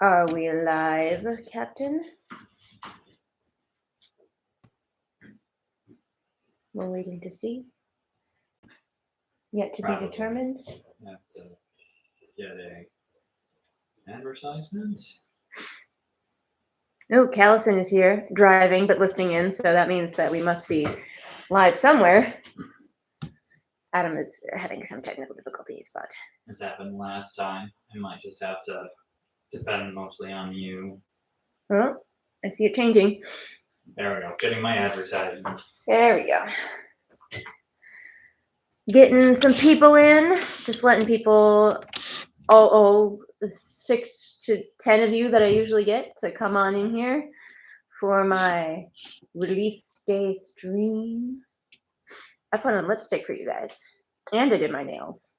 Are we live, Captain? We're waiting to see. Yet to Probably. be determined. Have to get a advertisement. Oh, Callison is here, driving but listening in, so that means that we must be live somewhere. Adam is having some technical difficulties, but... This happened last time. I might just have to depend mostly on you. Well, I see it changing. There we go. Getting my advertisement. There we go. Getting some people in, just letting people, all 6 to 10 of you that I usually get to come on in here for my release day stream. I put on lipstick for you guys, and I did my nails.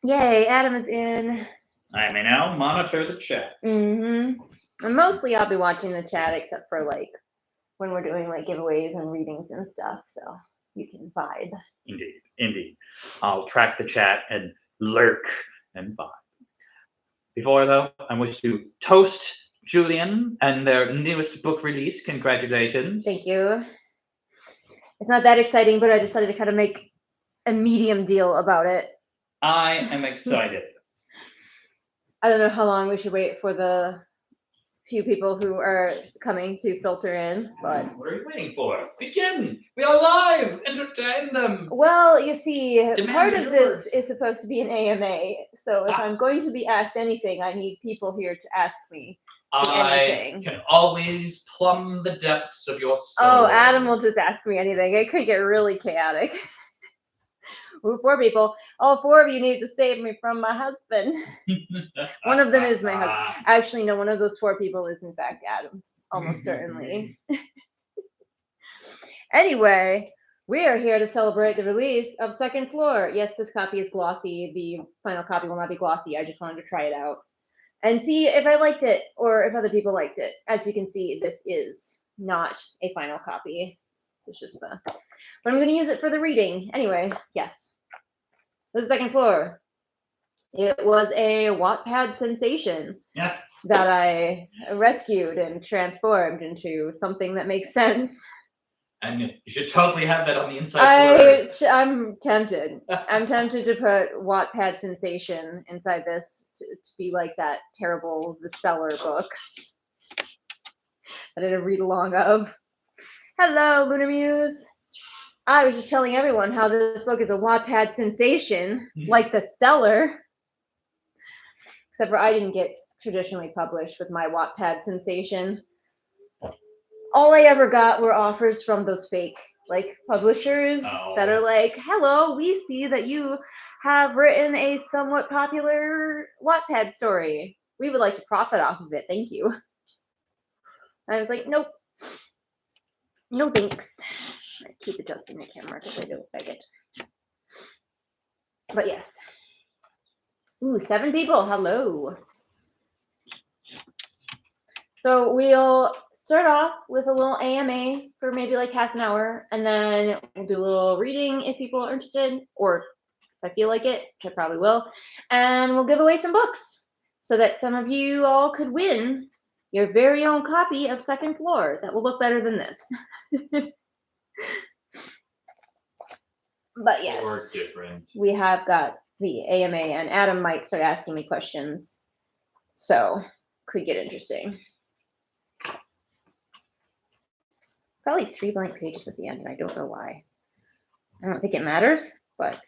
Yay, Adam is in. I may now monitor the chat. And mostly I'll be watching the chat, except for like when we're doing like giveaways and readings and stuff, so you can vibe. Indeed. I'll track the chat and lurk and vibe. Before though, I wish to toast Julian and their newest book release. Congratulations. Thank you. It's not that exciting, but I decided to kind of make a medium deal about it. I am excited. I don't know how long we should wait for the few people who are coming to filter in, but... What are you waiting for? Begin! We are live! Entertain them! Well, you see, part of yours. this is supposed to be an AMA, so if I'm going to be asked anything, I need people here to ask me anything. Can always plumb the depths of your soul. Oh, Adam will just ask me anything. It could get really chaotic. Ooh, 4 people. All 4 of you need to save me from my husband. One of them is my husband. Actually, no, one of those 4 people is in fact Adam. Almost certainly. Anyway, we are here to celebrate the release of Second Floor. Yes, this copy is glossy. The final copy will not be glossy. I just wanted to try it out and see if I liked it or if other people liked it. As you can see, this is not a final copy. It's just the... But I'm going to use it for the reading. Anyway, yes. The Second Floor. It was a Wattpad sensation that I rescued and transformed into something that makes sense. And you should totally have that on the inside. I'm tempted. I'm tempted to put Wattpad sensation inside this to be like that terrible The Cellar book that I didn't read along of. Hello, Lunar Muse. I was just telling everyone how this book is a Wattpad sensation, like The Cellar. Except for I didn't get traditionally published with my Wattpad sensation. All I ever got were offers from those fake like publishers that are like, hello, we see that you have written a somewhat popular Wattpad story. We would like to profit off of it. Thank you. And I was like, nope. No thanks. I keep adjusting the camera because I don't like it. But yes. Ooh, 7 people. Hello. So we'll start off with a little AMA for maybe like half an hour, and then we'll do a little reading if people are interested, or if I feel like it, which I probably will, and we'll give away some books so that some of you all could win your very own copy of Second Floor that will look better than this. But yes, or different. We have got the AMA, and Adam might start asking me questions, so could get interesting. Probably 3 blank pages at the end, and I don't know why. I don't think it matters, but...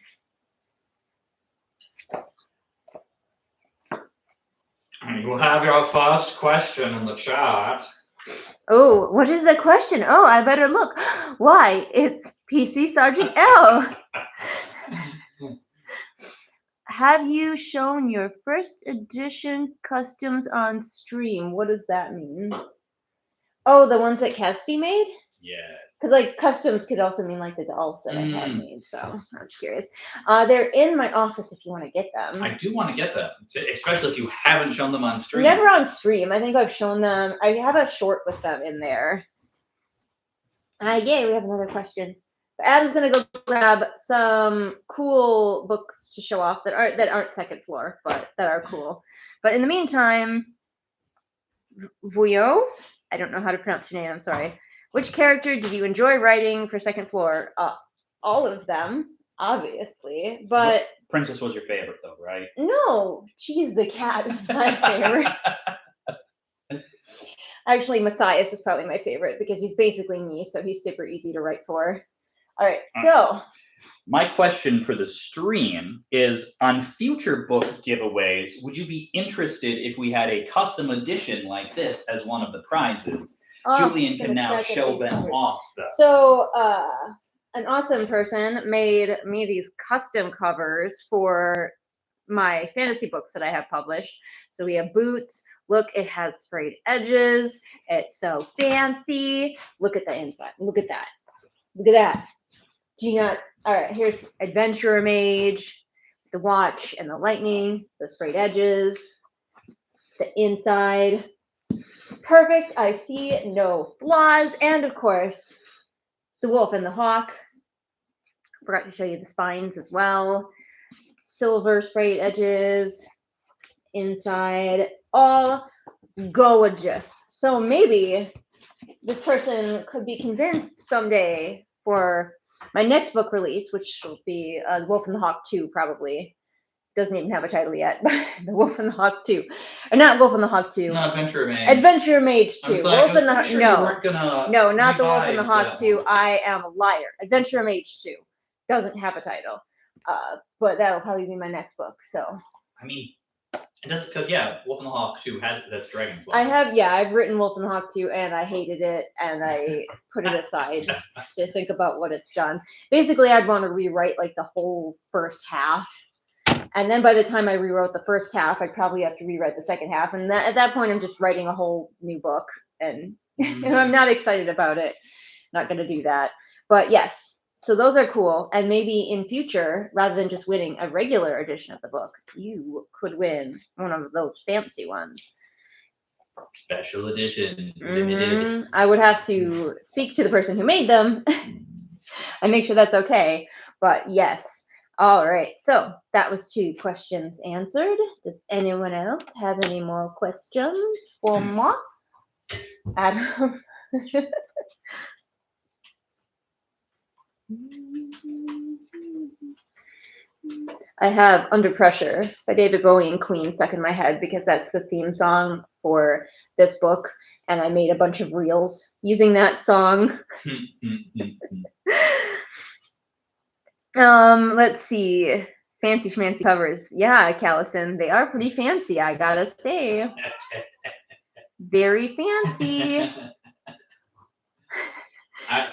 You have your first question in the chat. Oh, what is the question? Oh, I better look. Why? It's PC Sergeant L. Have you shown your first edition customs on stream? What does that mean? Oh, the ones that Cassidy made? Yes. Because like customs could also mean like the dolls that I had made, so I was curious. They're in my office if you want to get them. I do want to get them, especially if you haven't shown them on stream. Never on stream. I think I've shown them. I have a short with them in there. Yay, we have another question. Adam's gonna go grab some cool books to show off that aren't second floor, but that are cool. But in the meantime, Vuyo, I don't know how to pronounce your name. I'm sorry. Which character did you enjoy writing for second floor? All of them, obviously, but Princess was your favorite, though, right? no, Cheese the cat is my favorite. Actually, Matthias is probably my favorite because he's basically me, so he's super easy to write for. All right, so my question for the stream is, on future book giveaways, would you be interested if we had a custom edition like this as one of the prizes? Julian can now show them off, though. So, an awesome person made me these custom covers for my fantasy books that I have published. So we have boots. Look, it has sprayed edges. It's so fancy. Look at the inside. Look at that. Look at that. Do you not? All right, here's Adventurer Mage, the watch and the lightning, the sprayed edges, the inside. Perfect. I see no flaws. And of course, the wolf and the hawk. Forgot to show you the spines as well. Silver sprayed edges, inside, all gorgeous. So maybe this person could be convinced someday for my next book release, which will be Wolf and the Hawk 2, probably. Doesn't even have a title yet. The Wolf and the Hawk 2. Or not Wolf and the Hawk 2. No, Adventurer Mage. Adventurer Mage 2. Like, Wolf and the Hawk. sure no, not the Wolf and the Hawk 2. I am a liar. Adventurer Mage 2 doesn't have a title. But that'll probably be my next book. So. I mean, it doesn't, because Wolf and the Hawk 2 has that's Dragonfly. I've written Wolf and the Hawk 2 and I hated it and I put it aside to think about what it's done. Basically, I'd want to rewrite like the whole first half. And then by the time I rewrote the first half, I'd probably have to rewrite the second half. And at that point, I'm just writing a whole new book. And I'm not excited about it. Not going to do that. But yes. So those are cool. And maybe in future, rather than just winning a regular edition of the book, you could win one of those fancy ones. Special edition. Limited. I would have to speak to the person who made them and make sure that's okay. But yes. All right. So that was 2 questions answered. Does anyone else have any more questions for me? Adam? I have Under Pressure by David Bowie and Queen stuck in my head because that's the theme song for this book. And I made a bunch of reels using that song. Let's see. Fancy schmancy covers. Yeah, Callison, they are pretty fancy, I gotta say. Very fancy.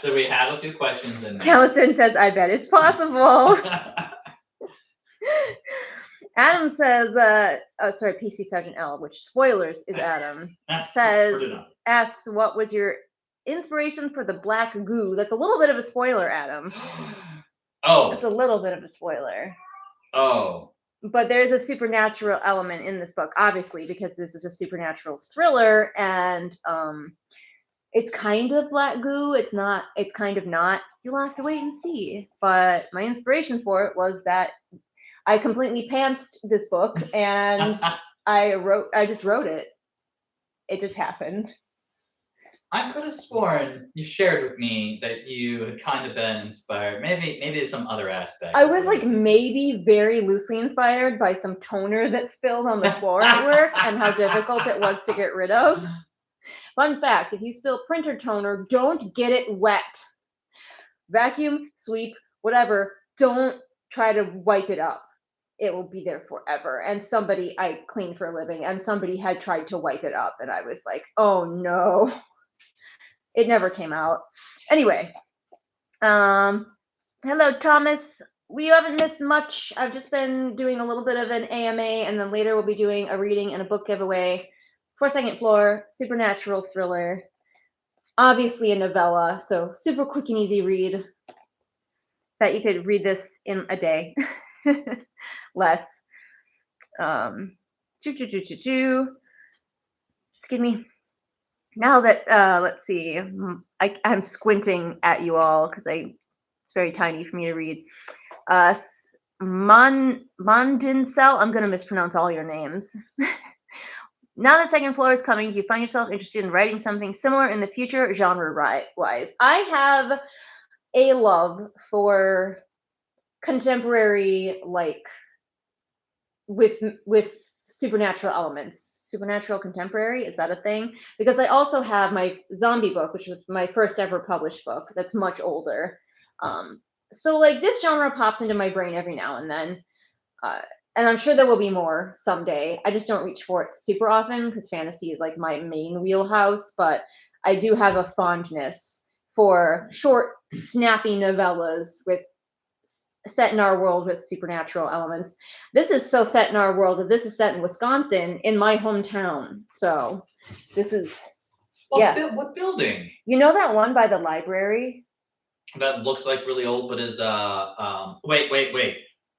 So we have a few questions in there. Callison says, I bet it's possible. Adam says, PC Sergeant L, which spoilers is Adam, asks, what was your inspiration for the black goo? That's a little bit of a spoiler, Adam. Oh. It's a little bit of a spoiler. Oh. But there's a supernatural element in this book, obviously, because this is a supernatural thriller, and it's kind of black goo. It's kind of not. You'll have to wait and see. But my inspiration for it was that I completely pantsed this book, and I just wrote it. It just happened. I could have sworn you shared with me that you had kind of been inspired. Maybe some other aspect. I was like maybe very loosely inspired by some toner that spilled on the floor at work and how difficult it was to get rid of. Fun fact, if you spill printer toner, don't get it wet. Vacuum, sweep, whatever, don't try to wipe it up. It will be there forever. And I clean for a living, and somebody had tried to wipe it up, and I was like, oh no. It never came out. Anyway, hello, Thomas. We haven't missed much. I've just been doing a little bit of an AMA, and then later we'll be doing a reading and a book giveaway for Second Floor, supernatural thriller. Obviously a novella, so super quick and easy read. Bet you could read this in a day. Less. Excuse me. Now that, let's see, I'm squinting at you all because I It's very tiny for me to read. Mondincel, I'm going to mispronounce all your names. Now that second floor is coming, do you find yourself interested in writing something similar in the future, genre-wise? I have a love for contemporary, like, with supernatural elements. Supernatural contemporary, is that a thing? Because I also have my zombie book, which was my first ever published book, that's much older. So like this genre pops into my brain every now and then. And I'm sure there will be more someday. I just don't reach for it super often because fantasy is like my main wheelhouse, but I do have a fondness for short, snappy novellas with set in our world with supernatural elements. This is so set in our world that this is set in Wisconsin, in my hometown. So this is What building? You know that one by the library? That looks like really old, but is wait.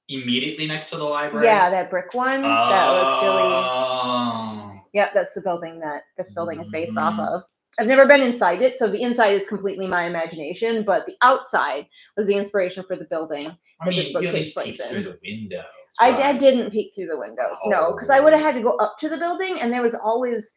Immediately next to the library? Yeah, that brick one. That looks really. Yep, that's the building that this building is based off of. I've never been inside it, so the inside is completely my imagination, but the outside was the inspiration for the building that this book takes place in. Through the windows. I didn't peek through the windows, no, because I would have had to go up to the building, and there were always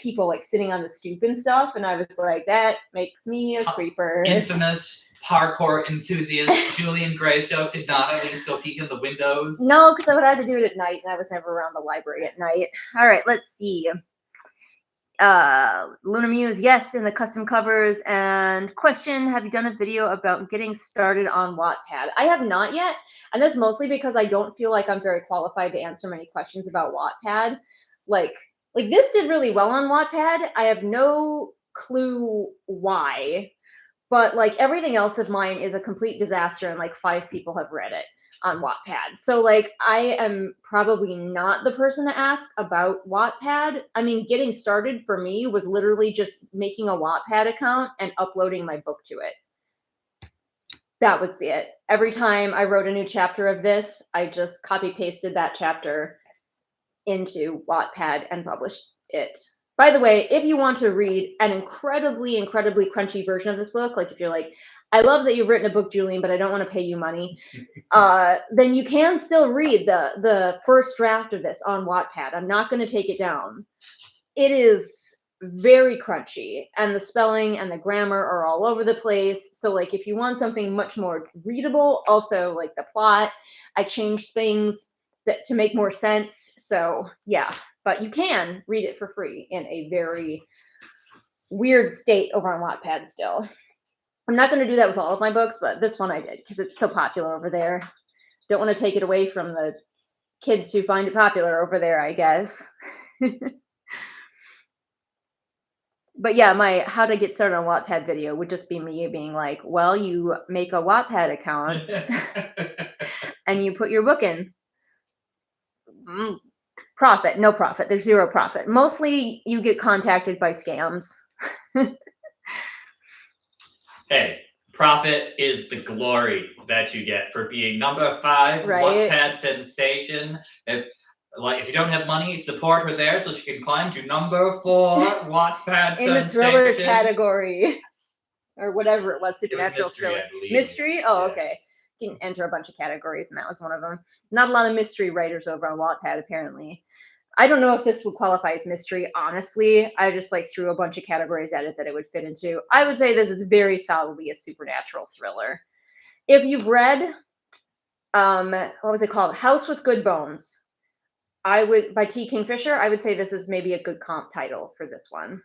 people like sitting on the stoop and stuff, and I was like, that makes me a creeper. Infamous parkour enthusiast Julian Greystoke did not at least go peek in the windows. No, because I would have to do it at night, and I was never around the library at night. All right, let's see. Luna Muse, yes, in the custom covers. And question, have you done a video about getting started on Wattpad? I have not yet, and that's mostly because I don't feel like I'm very qualified to answer many questions about Wattpad. Like this did really well on Wattpad. I have no clue why, but like everything else of mine is a complete disaster, and like 5 people have read it on Wattpad. So like I am probably not the person to ask about Wattpad. I mean, getting started for me was literally just making a Wattpad account and uploading my book to it. That was it. Every time I wrote a new chapter of this, I just copy pasted that chapter into Wattpad and published it. By the way, if you want to read an incredibly, incredibly crunchy version of this book, like if you're like, I love that you've written a book, Julian, but I don't want to pay you money, then you can still read the first draft of this on Wattpad. I'm not going to take it down. It is very crunchy, and the spelling and the grammar are all over the place. So like if you want something much more readable, also like the plot, I changed things to make more sense. So yeah, but you can read it for free in a very weird state over on Wattpad still. I'm not going to do that with all of my books, but this one I did because it's so popular over there. Don't want to take it away from the kids who find it popular over there, I guess. But yeah, my how to get started on Wattpad video would just be me being like, well, you make a Wattpad account and you put your book in. Profit, no profit. There's zero profit. Mostly you get contacted by scams. Hey, profit is the glory that you get for being number 5 Right. Wattpad sensation. If you don't have money, support her there so she can climb to number 4 Wattpad sensation. In the thriller category. Or whatever it was, supernatural thriller. Mystery? Oh, yes. Okay. You can enter a bunch of categories, and that was one of them. Not a lot of mystery writers over on Wattpad, apparently. I don't know if this would qualify as mystery, honestly. I just like threw a bunch of categories at it that it would fit into. I would say this is very solidly a supernatural thriller. If you've read, what was it called? House with Good Bones. By T. Kingfisher, I would say this is maybe a good comp title for this one.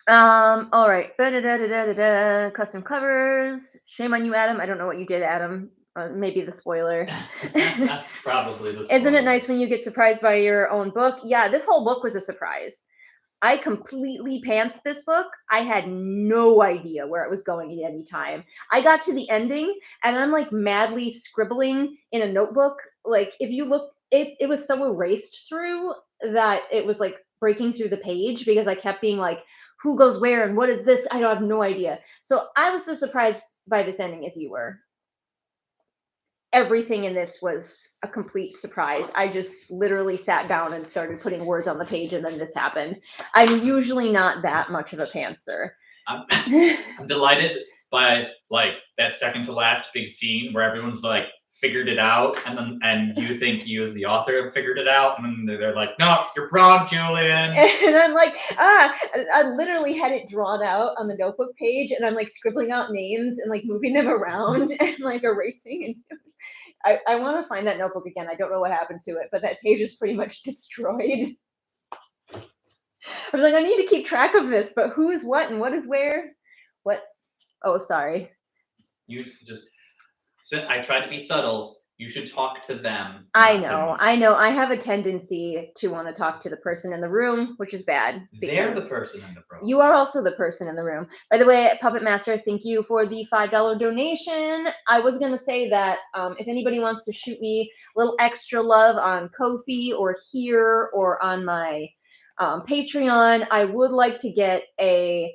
All right. Custom covers. Shame on you, Adam. I don't know what you did, Adam. Maybe the spoiler. Probably the spoiler. Isn't it nice when you get surprised by your own book? Yeah, this whole book was a surprise. I completely pantsed this book. I had no idea where it was going at any time. I got to the ending and I'm like madly scribbling in a notebook. Like if you looked, it was so erased through that it was like breaking through the page because I kept being like, who goes where and what is this? I have no idea. So I was so surprised by this ending as you were. Everything in this was a complete surprise. I just literally sat down and started putting words on the page, and then this happened. I'm usually not that much of a pantser. I'm delighted by like that second to last big scene where everyone's like figured it out, and you think you as the author have figured it out, and then they're like, no, you're wrong, Julian. And I'm like, I literally had it drawn out on the notebook page, and I'm like scribbling out names and like moving them around and like erasing. And I want to find that notebook again. I don't know what happened to it, but that page is pretty much destroyed. I was like, I need to keep track of this, but who is what and what is where? What? Oh, sorry. You just said I tried to be subtle. You should talk to them. I know. I have a tendency to want to talk to the person in the room, which is bad. They're the person in the room. You are also the person in the room. By the way, Puppet Master, thank you for the $5 donation. I was going to say that if anybody wants to shoot me a little extra love on Ko-fi or here or on my Patreon, I would like to get a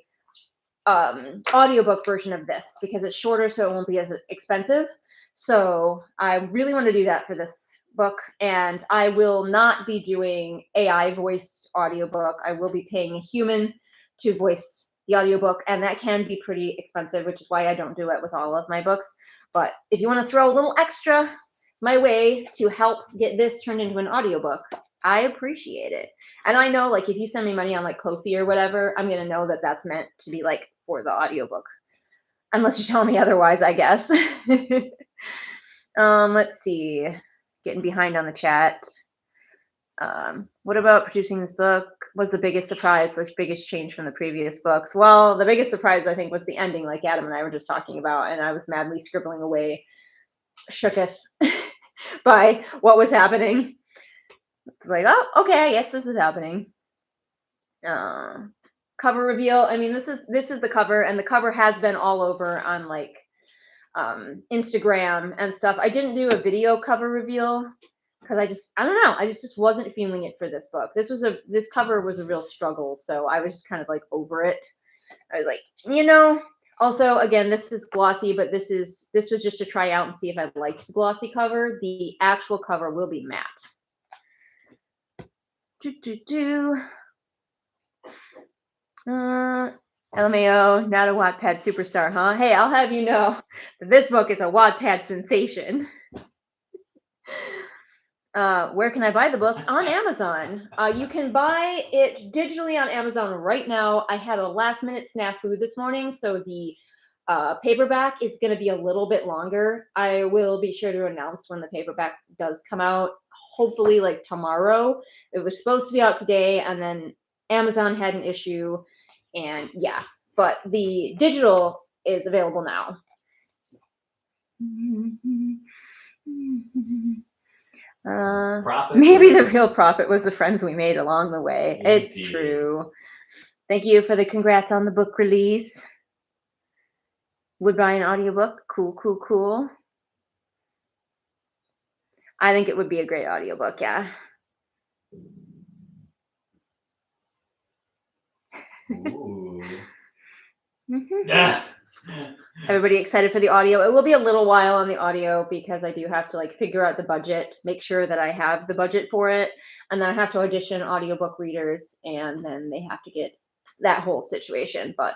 audiobook version of this because it's shorter, so it won't be as expensive. So I really want to do that for this book, and I will not be doing AI voiced audiobook. I will be paying a human to voice the audiobook, and that can be pretty expensive, which is why I don't do it with all of my books. But if you want to throw a little extra my way to help get this turned into an audiobook, I appreciate it. And I know, like, if you send me money on like Ko-fi or whatever, I'm gonna know that that's meant to be like for the audiobook, unless you tell me otherwise, I guess. Let's see, getting behind on the chat. What about producing this book? Was the biggest surprise, the biggest change from the previous books? Well, the biggest surprise, I think, was the ending, like Adam and I were just talking about, and I was madly scribbling away, shooketh by what was happening. It's like, oh, okay, I guess this is happening. Cover reveal. I mean, this is the cover, and the cover has been all over on like Instagram and stuff. I didn't do a video cover reveal because I don't know. I just wasn't feeling it for this book. This cover was a real struggle, so I was just kind of like over it. I was like, Also, again, this is glossy, but this was just to try out and see if I liked the glossy cover. The actual cover will be matte. LMAO, not a Wattpad superstar, huh? Hey, I'll have you know that this book is a Wattpad sensation. Where can I buy the book? On Amazon. You can buy it digitally on Amazon right now. I had a last-minute snafu this morning, so the paperback is going to be a little bit longer. I will be sure to announce when the paperback does come out, hopefully like tomorrow. It was supposed to be out today, and then Amazon had an issue, and yeah. But the digital is available now. Maybe the real profit was the friends we made along the way. Indeed. It's true. Thank you for the congrats on the book release. Would buy an audiobook. Cool. I think it would be a great audiobook, yeah. Ooh. Yeah. Everybody excited for the audio? It will be a little while on the audio because I do have to like figure out the budget, make sure that I have the budget for it, and then I have to audition audiobook readers, and then they have to get that whole situation. But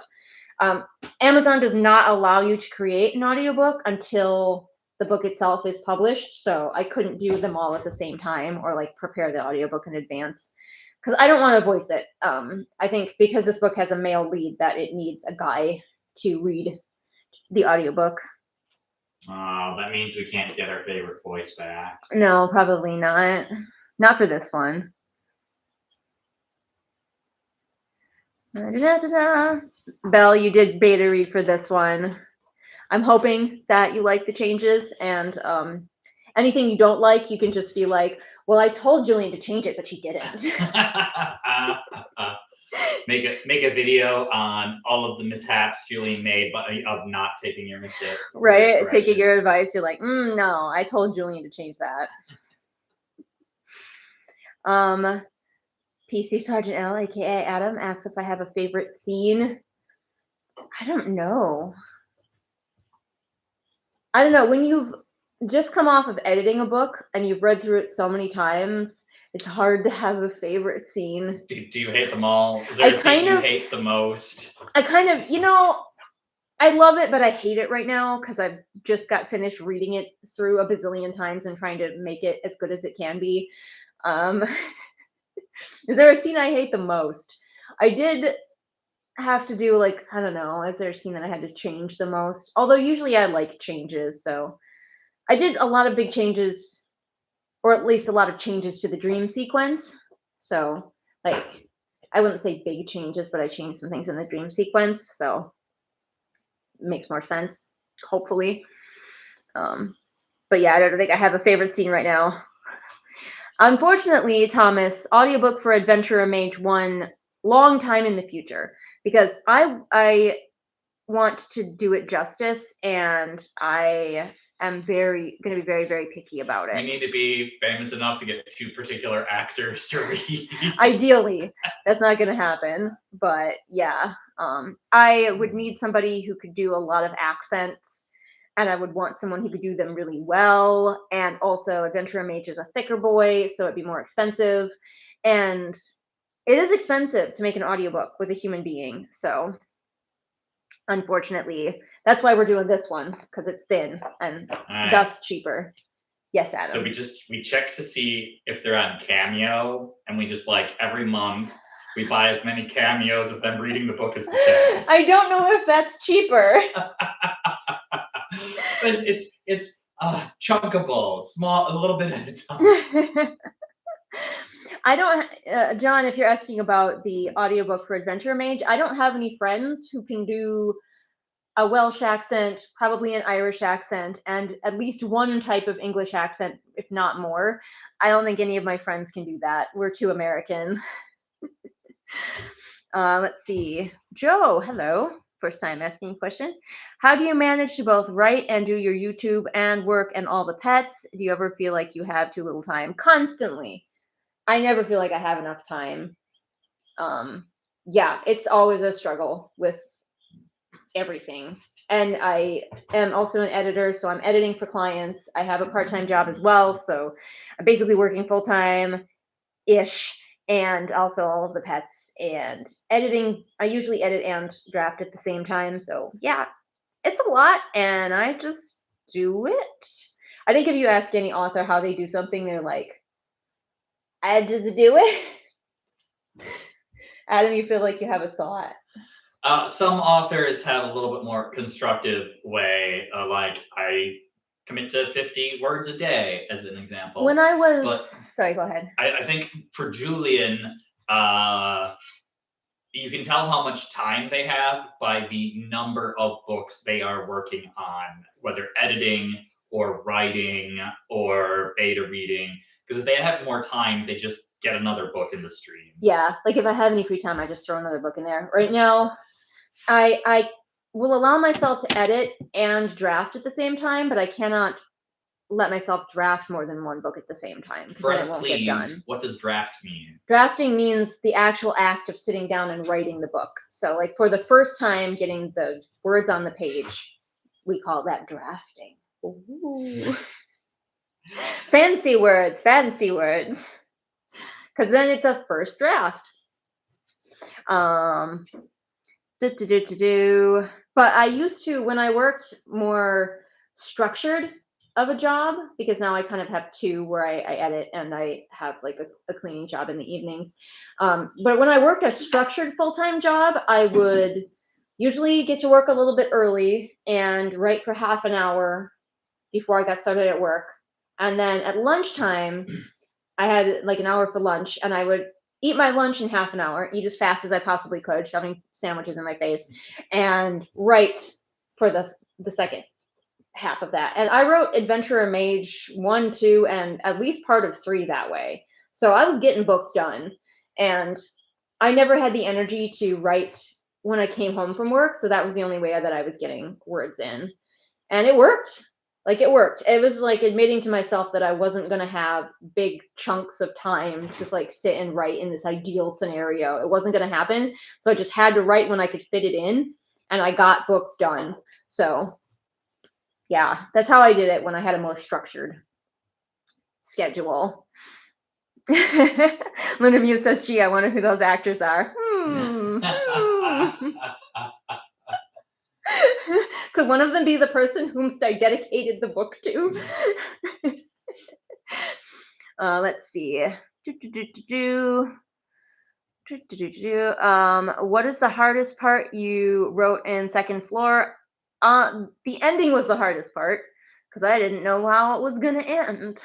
Amazon does not allow you to create an audiobook until the book itself is published, so I couldn't do them all at the same time or like prepare the audiobook in advance because I don't want to voice it. I think because this book has a male lead that it needs a guy to read the audiobook. Oh, that means we can't get our favorite voice back. No, probably not. Not for this one. Belle, you did beta read for this one. I'm hoping that you like the changes, and anything you don't like, you can just be like, well, I told Julian to change it, but she didn't. Make a video on all of the mishaps Julian made, but of not taking your mistake. Right, taking your advice. You're like, no, I told Julian to change that. PC Sergeant L, aka Adam, asks if I have a favorite scene. I don't know. When you've just come off of editing a book and you've read through it so many times, it's hard to have a favorite scene. Do you hate them all? Is there a scene you hate the most? I kind of, I love it, but I hate it right now because I've just got finished reading it through a bazillion times and trying to make it as good as it can be. Is there a scene I hate the most? I did have to do, like, I don't know, is there a scene that I had to change the most? Although usually I like changes, so I did a lot of big changes, or at least a lot of changes to the dream sequence. So, like, I wouldn't say big changes, but I changed some things in the dream sequence, so it makes more sense, hopefully. But yeah, I don't think I have a favorite scene right now. Unfortunately, Thomas, audiobook for Adventurer Mage 1 long time in the future, because I want to do it justice, and I am going to be very, very picky about it. We need to be famous enough to get 2 particular actors to read. Ideally, that's not going to happen, but yeah, I would need somebody who could do a lot of accents, and I would want someone who could do them really well. And also, Adventurer Mage is a thicker boy, so it'd be more expensive, and it is expensive to make an audiobook with a human being. So unfortunately, that's why we're doing this one, because it's thin and thus cheaper. Yes, Adam. So we check to see if they're on Cameo, and we just, like, every month we buy as many cameos of them reading the book as we can. I don't know if that's cheaper. But it's chunkable, small, a little bit at a time. I don't, John, if you're asking about the audiobook for Adventure Mage, I don't have any friends who can do a Welsh accent, probably an Irish accent, and at least one type of English accent, if not more. I don't think any of my friends can do that. We're too American. Let's see. Joe, hello. First time asking a question. How do you manage to both write and do your YouTube and work and all the pets? Do you ever feel like you have too little time? Constantly. I never feel like I have enough time. Yeah, it's always a struggle with everything. And I am also an editor, so I'm editing for clients. I have a part-time job as well, so I'm basically working full-time-ish, and also all of the pets and editing. I usually edit and draft at the same time, so yeah, it's a lot, and I just do it. I think if you ask any author how they do something, they're like, I just do it. Adam, you feel like you have a thought? Some authors have a little bit more constructive way, like I commit to 50 words a day, as an example. When I was, sorry, go ahead. I think for Julian, you can tell how much time they have by the number of books they are working on, whether editing or writing or beta reading. Because if they have more time, they just get another book in the stream. Yeah, like if I have any free time, I just throw another book in there. Right now, I will allow myself to edit and draft at the same time, but I cannot let myself draft more than one book at the same time. For us, please, what does draft mean? Drafting means the actual act of sitting down and writing the book. So like for the first time getting the words on the page, we call that drafting. Ooh. Fancy words. Because then it's a first draft. But I used to, when I worked more structured of a job, because now I kind of have two where I edit and I have like a cleaning job in the evenings. But when I worked a structured full-time job, I would usually get to work a little bit early and write for half an hour before I got started at work. And then at lunchtime, I had like an hour for lunch, and I would eat my lunch in half an hour, eat as fast as I possibly could, shoving sandwiches in my face, and write for the second half of that. And I wrote Adventurer Mage 1, 2, and at least part of 3 that way. So I was getting books done, and I never had the energy to write when I came home from work, so that was the only way that I was getting words in. And it worked. Like, it worked. It was like admitting to myself that I wasn't going to have big chunks of time to like sit and write in this ideal scenario. It wasn't going to happen. So I just had to write when I could fit it in, and I got books done. So yeah, that's how I did it when I had a more structured schedule. Luna Muse says, gee, I wonder who those actors are. Could one of them be the person whom I dedicated the book to? Let's see. What is the hardest part you wrote in second floor? The ending was the hardest part because I didn't know how it was gonna end.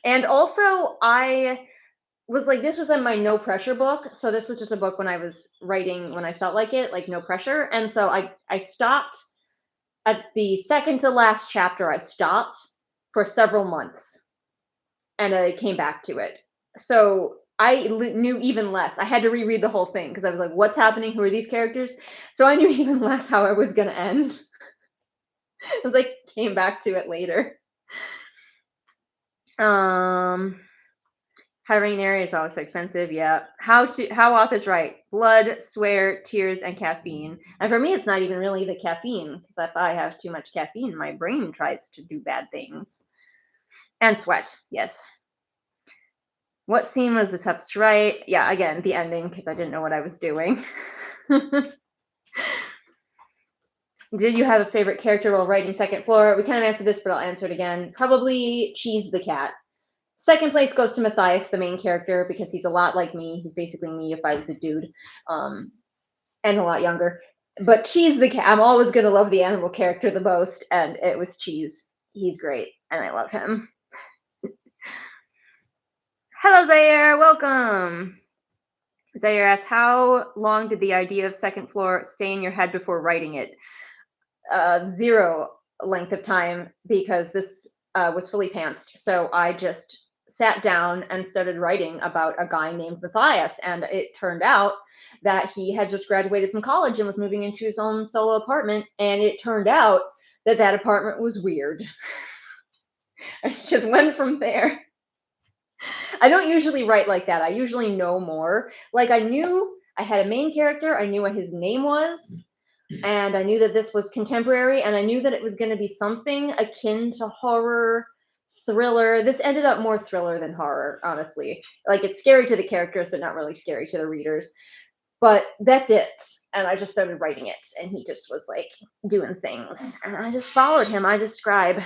And also, I was like, this was in my no pressure book. So this was just a book when I was writing when I felt like it, like no pressure. And so I stopped at the second to last chapter. I stopped for several months and I came back to it. So I knew even less. I had to reread the whole thing because I was like, what's happening? Who are these characters? So I knew even less how I was going to end. I was like, came back to it later. Hiring an area is always so expensive. Yeah. How authors write: blood, swear, tears, and caffeine. And for me, it's not even really the caffeine, because if I have too much caffeine, my brain tries to do bad things. And sweat. Yes. What scene was the toughest to write? Yeah, again, the ending, because I didn't know what I was doing. Did you have a favorite character while writing second floor? We kind of answered this, but I'll answer it again. Probably Cheese the cat. Second place goes to Matthias, the main character, because he's a lot like me. He's basically me if I was a dude, and a lot younger. But Cheese the cat, I'm always going to love the animal character the most, and it was Cheese. He's great, and I love him. Hello, Zaire. Welcome. Zaire asks, how long did the idea of second floor stay in your head before writing it? 0 length of time, because this was fully pantsed. So I just sat down and started writing about a guy named Matthias, and it turned out that he had just graduated from college and was moving into his own solo apartment, and it turned out that that apartment was weird. I just went from there. I don't usually write like that. I usually know more. Like, I knew I had a main character, I knew what his name was, and I knew that this was contemporary, and I knew that it was going to be something akin to horror, thriller. This ended up more thriller than horror, honestly. Like, it's scary to the characters, but not really scary to the readers. But that's it. And I just started writing it, and he just was, like, doing things. And I just followed him. I just scribe.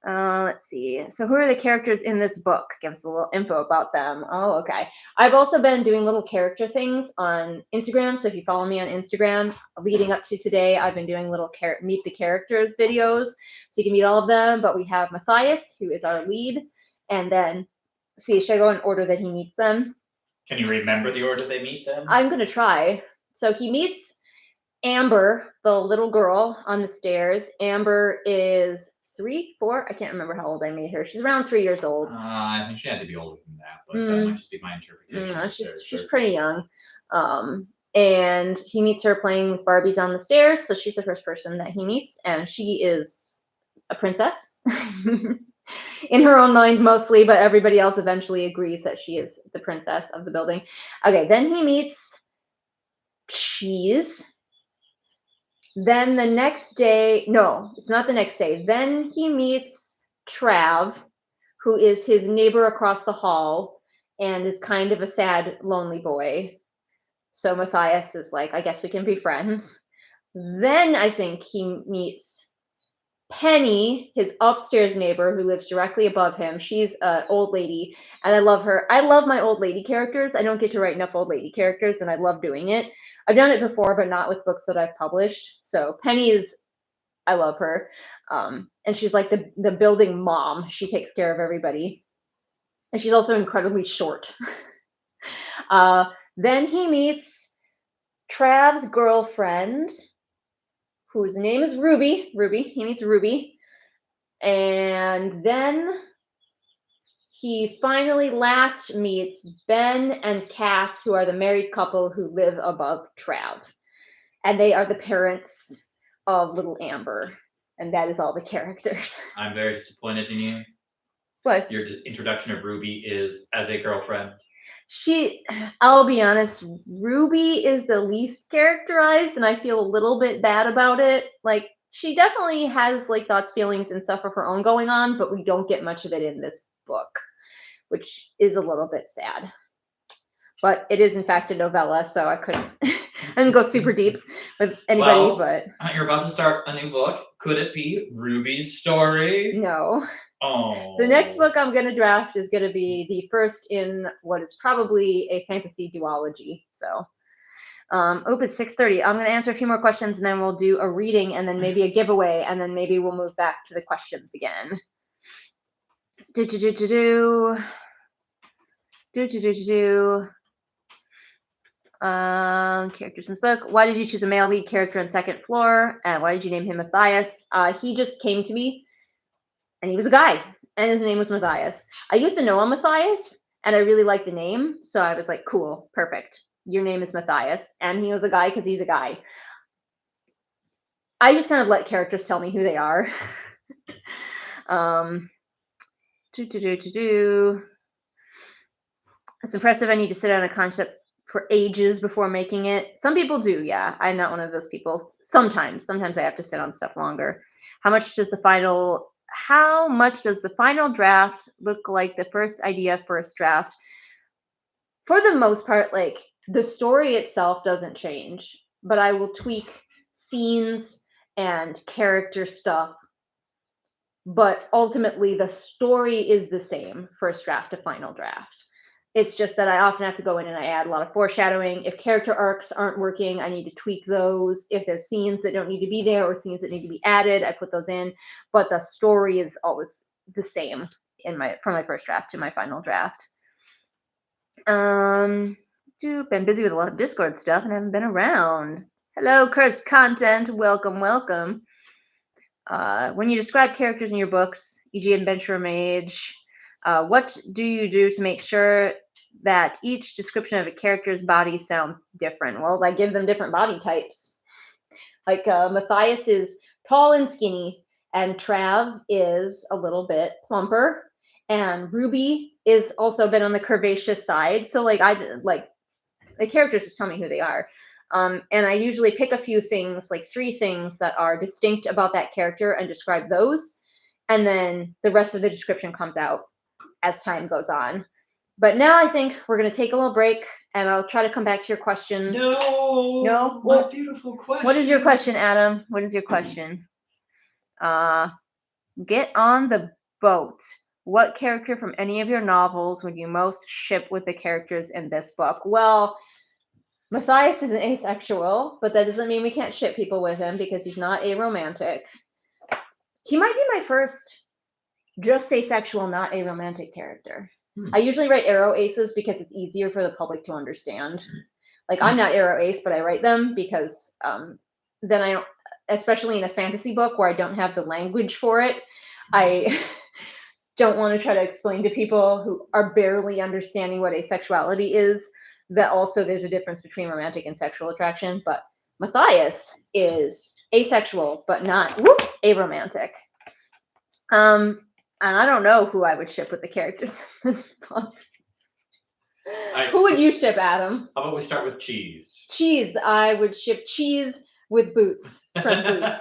Let's see. So who are the characters in this book? Give us a little info about them. Oh, okay. I've also been doing little character things on Instagram. So if you follow me on Instagram, leading up to today, I've been doing little meet the characters videos. So you can meet all of them. But we have Matthias, who is our lead. And then, see, should I go in order that he meets them? Can you remember the order they meet them? I'm going to try. So he meets Amber, the little girl on the stairs. Amber is 3, 4. I can't remember how old I made her. She's around 3 years old. I think she had to be older than that, but that might just be my interpretation. She's pretty young. And he meets her playing with Barbies on the stairs. So she's the first person that he meets, and she is a princess in her own mind mostly, but everybody else eventually agrees that she is the princess of the building. Okay, then he meets Cheese. Then the next day, no, it's not the next day. Then he meets Trav, who is his neighbor across the hall and is kind of a sad, lonely boy. So Matthias is like, I guess we can be friends. Then I think he meets Penny, his upstairs neighbor, who lives directly above him. She's an old lady, and I love her. I love my old lady characters. I don't get to write enough old lady characters, and I love doing it. I've done it before, but not with books that I've published. So Penny is, I love her. And she's like the building mom. She takes care of everybody. And she's also incredibly short. Then he meets Trav's girlfriend, whose name is Ruby. He meets Ruby. And then he finally last meets Ben and Cass, who are the married couple who live above Trav. And they are the parents of little Amber. And that is all the characters. I'm very disappointed in you. What? Your introduction of Ruby is as a girlfriend. I'll be honest, Ruby is the least characterized, and I feel a little bit bad about it. Like, she definitely has, like, thoughts, feelings, and stuff of her own going on, but we don't get much of it in this book, which is a little bit sad. but it is in fact a novella, so I didn't go super deep with anybody. Well, but you're about to start a new book. Could it be Ruby's story? no. Oh. The next book I'm going to draft is going to be the first in what is probably a fantasy duology. So, Opus 630. I'm going to answer a few more questions, and then we'll do a reading, and then maybe a giveaway, and then maybe we'll move back to the questions again. Characters in this book. Why did you choose a male lead character in Second Floor? And why did you name him Matthias? He just came to me, and he was a guy, and his name was Matthias. I used to know him Matthias, and I really liked the name, so I was like, cool, perfect. Your name is Matthias, and he was a guy because he's a guy. I just kind of let characters tell me who they are. It's impressive. I need to sit on a concept for ages before making it. Some people do, yeah. I'm not one of those people. Sometimes I have to sit on stuff longer. How much does the final draft look like the first idea first draft? For the most part, like, the story itself doesn't change, but I will tweak scenes and character stuff. But ultimately, the story is the same, first draft to final draft. It's just that I often have to go in and I add a lot of foreshadowing. If character arcs aren't working, I need to tweak those. If there's scenes that don't need to be there or scenes that need to be added, I put those in. But the story is always the same from my first draft to my final draft. Been busy with a lot of Discord stuff and haven't been around. Hello, cursed content. Welcome. When you describe characters in your books, e.g. Adventure Mage, what do you do to make sure that each description of a character's body sounds different? Well, I give them different body types. Like Matthias is tall and skinny, and Trav is a little bit plumper, and Ruby is also been on the curvaceous side. So the characters just tell me who they are. And I usually pick a few things, like 3 things that are distinct about that character and describe those. And then the rest of the description comes out as time goes on. But now I think we're going to take a little break, and I'll try to come back to your questions. No? My beautiful question. What is your question, Adam? What is your question? Get on the boat. What character from any of your novels would you most ship with the characters in this book? Well, Matthias is an asexual, but that doesn't mean we can't ship people with him because he's not aromantic. He might be my first just asexual, not aromantic character. I usually write aro aces because it's easier for the public to understand. Like, I'm not aro ace, but I write them because then I don't, especially in a fantasy book where I don't have the language for it, I don't want to try to explain to people who are barely understanding what asexuality is that also there's a difference between romantic and sexual attraction. But Matthias is asexual, but not aromantic. And I don't know who I would ship with the characters in this book. Who would you ship, Adam? How about we start with Cheese? Cheese. I would ship Cheese with Boots from Boots.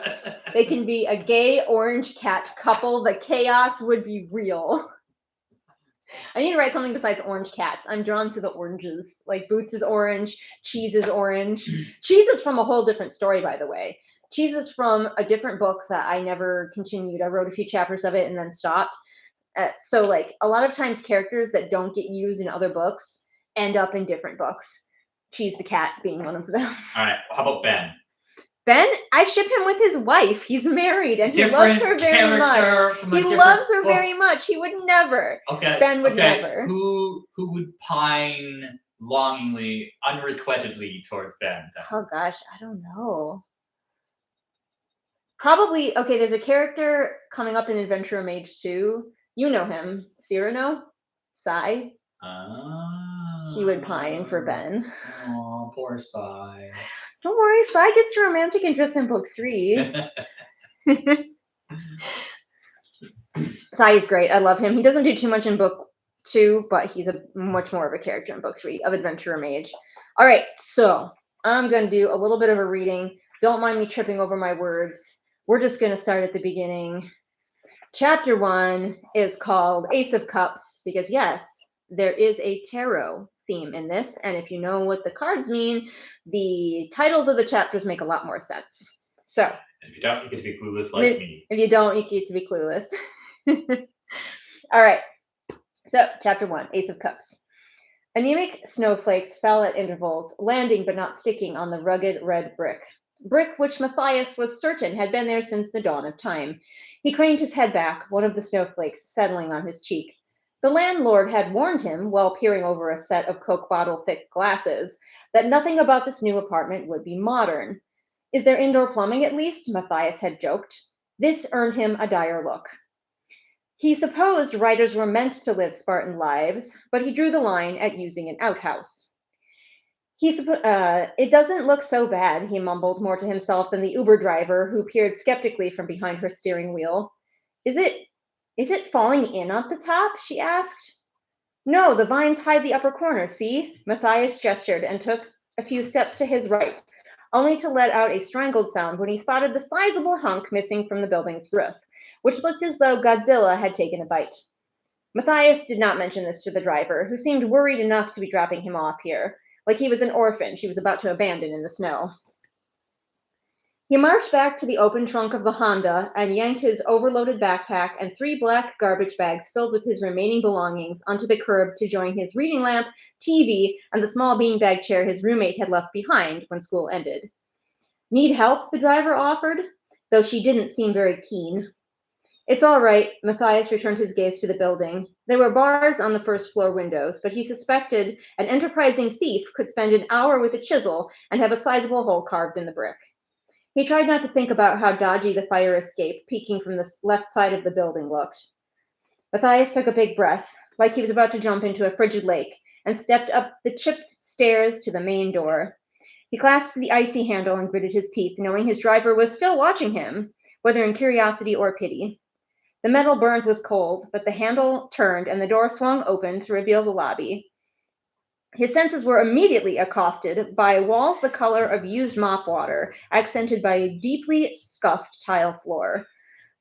They can be a gay orange cat couple. The chaos would be real. I need to write something besides orange cats. I'm drawn to the oranges. Like, Boots is orange, Cheese is orange. Cheese is from a whole different story, by the way. Cheese is from a different book that I never continued. I wrote a few chapters of it and then stopped. So, like, a lot of times characters that don't get used in other books end up in different books. Cheese the cat being one of them. All right. How about Ben? Ben, I ship him with his wife. He's married and he loves her very much. He loves her very much. He would never. Okay. Ben would never. Who would pine longingly, unrequitedly towards Ben? Then? Oh gosh, I don't know. Probably, okay, there's a character coming up in Adventure Mage 2. You know him. Cyrano? Sai? He would pine for Ben. Oh, poor Sai. Don't worry, Sai gets romantic interest in book 3. Sai is great. I love him. He doesn't do too much in book 2, but he's much more of a character in book 3 of Adventurer Mage. All right, so I'm going to do a little bit of a reading. Don't mind me tripping over my words. We're just going to start at the beginning. Chapter 1 is called Ace of Cups because, yes, there is a tarot theme in this, and if you know what the cards mean, the titles of the chapters make a lot more sense. So, And if you don't, you get to be clueless like me. If you don't, you get to be clueless. All right. So, chapter 1, Ace of Cups. Anemic snowflakes fell at intervals, landing but not sticking on the rugged red brick. Brick which Matthias was certain had been there since the dawn of time. He craned his head back, one of the snowflakes settling on his cheek. The landlord had warned him, while peering over a set of Coke bottle-thick glasses, that nothing about this new apartment would be modern. Is there indoor plumbing at least? Matthias had joked. This earned him a dire look. He supposed writers were meant to live Spartan lives, but he drew the line at using an outhouse. It doesn't look so bad, he mumbled more to himself than the Uber driver, who peered skeptically from behind her steering wheel. Is it falling in at the top? She asked. No, the vines hide the upper corner, see? Matthias gestured and took a few steps to his right, only to let out a strangled sound when he spotted the sizable hunk missing from the building's roof, which looked as though Godzilla had taken a bite. Matthias did not mention this to the driver, who seemed worried enough to be dropping him off here, like he was an orphan she was about to abandon in the snow. He marched back to the open trunk of the Honda and yanked his overloaded backpack and 3 black garbage bags filled with his remaining belongings onto the curb to join his reading lamp, TV, and the small beanbag chair his roommate had left behind when school ended. Need help? The driver offered, though she didn't seem very keen. It's all right, Matthias returned his gaze to the building. There were bars on the first-floor windows, but he suspected an enterprising thief could spend an hour with a chisel and have a sizable hole carved in the brick. He tried not to think about how dodgy the fire escape peeking from the left side of the building looked. Matthias took a big breath, like he was about to jump into a frigid lake, and stepped up the chipped stairs to the main door. He clasped the icy handle and gritted his teeth, knowing his driver was still watching him, whether in curiosity or pity. The metal burned with cold, but the handle turned and the door swung open to reveal the lobby. His senses were immediately accosted by walls the color of used mop water, accented by a deeply scuffed tile floor.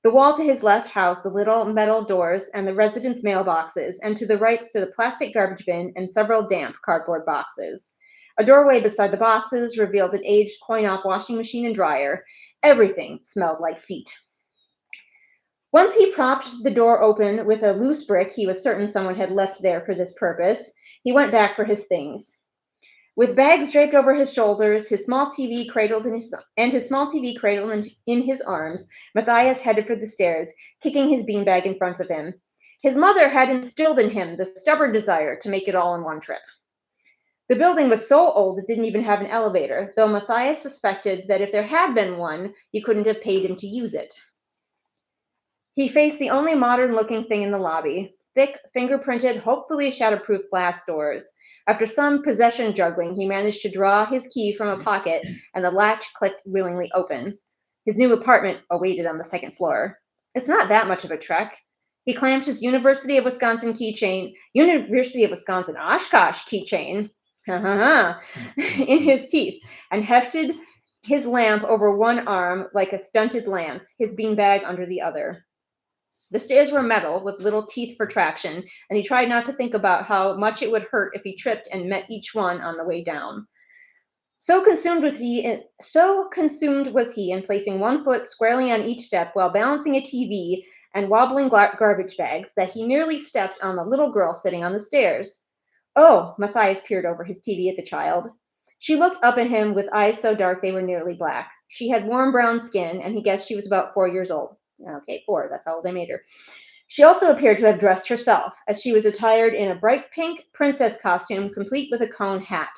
The wall to his left housed the little metal doors and the residents' mailboxes, and to the right stood a plastic garbage bin and several damp cardboard boxes. A doorway beside the boxes revealed an aged coin-op washing machine and dryer. Everything smelled like feet. Once he propped the door open with a loose brick he was certain someone had left there for this purpose, he went back for his things. With bags draped over his shoulders, his small TV cradled in his arms, Matthias headed for the stairs, kicking his beanbag in front of him. His mother had instilled in him the stubborn desire to make it all in one trip. The building was so old it didn't even have an elevator, though Matthias suspected that if there had been one, you couldn't have paid him to use it. He faced the only modern-looking thing in the lobby, thick, fingerprinted, hopefully shatterproof glass doors. After some possession juggling, he managed to draw his key from a pocket, and the latch clicked willingly open. His new apartment awaited on the second floor. It's not that much of a trek. He clamped his University of Wisconsin Oshkosh keychain, in his teeth, and hefted his lamp over one arm like a stunted lance, his beanbag under the other. The stairs were metal, with little teeth for traction, and he tried not to think about how much it would hurt if he tripped and met each one on the way down. So consumed was he in placing one foot squarely on each step while balancing a TV and wobbling garbage bags that he nearly stepped on the little girl sitting on the stairs. Oh, Matthias peered over his TV at the child. She looked up at him with eyes so dark they were nearly black. She had warm brown skin, and he guessed she was about 4 years old. Okay, 4, that's how old they made her. She also appeared to have dressed herself, as she was attired in a bright pink princess costume, complete with a cone hat.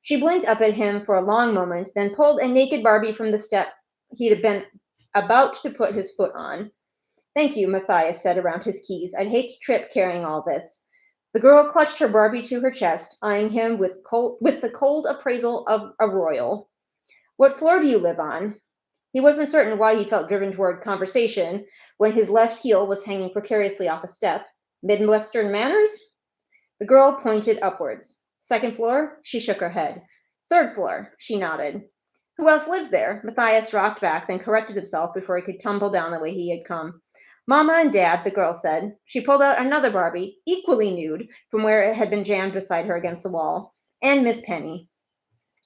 She blinked up at him for a long moment, then pulled a naked Barbie from the step he'd been about to put his foot on. Thank you, Matthias said around his keys. I'd hate to trip carrying all this. The girl clutched her Barbie to her chest, eyeing him with the cold appraisal of a royal. What floor do you live on? He wasn't certain why he felt driven toward conversation when his left heel was hanging precariously off a step. Midwestern manners? The girl pointed upwards. Second floor? She shook her head. Third floor? She nodded. Who else lives there? Matthias rocked back, then corrected himself before he could tumble down the way he had come. Mama and Dad, the girl said. She pulled out another Barbie, equally nude, from where it had been jammed beside her against the wall. And Miss Penny.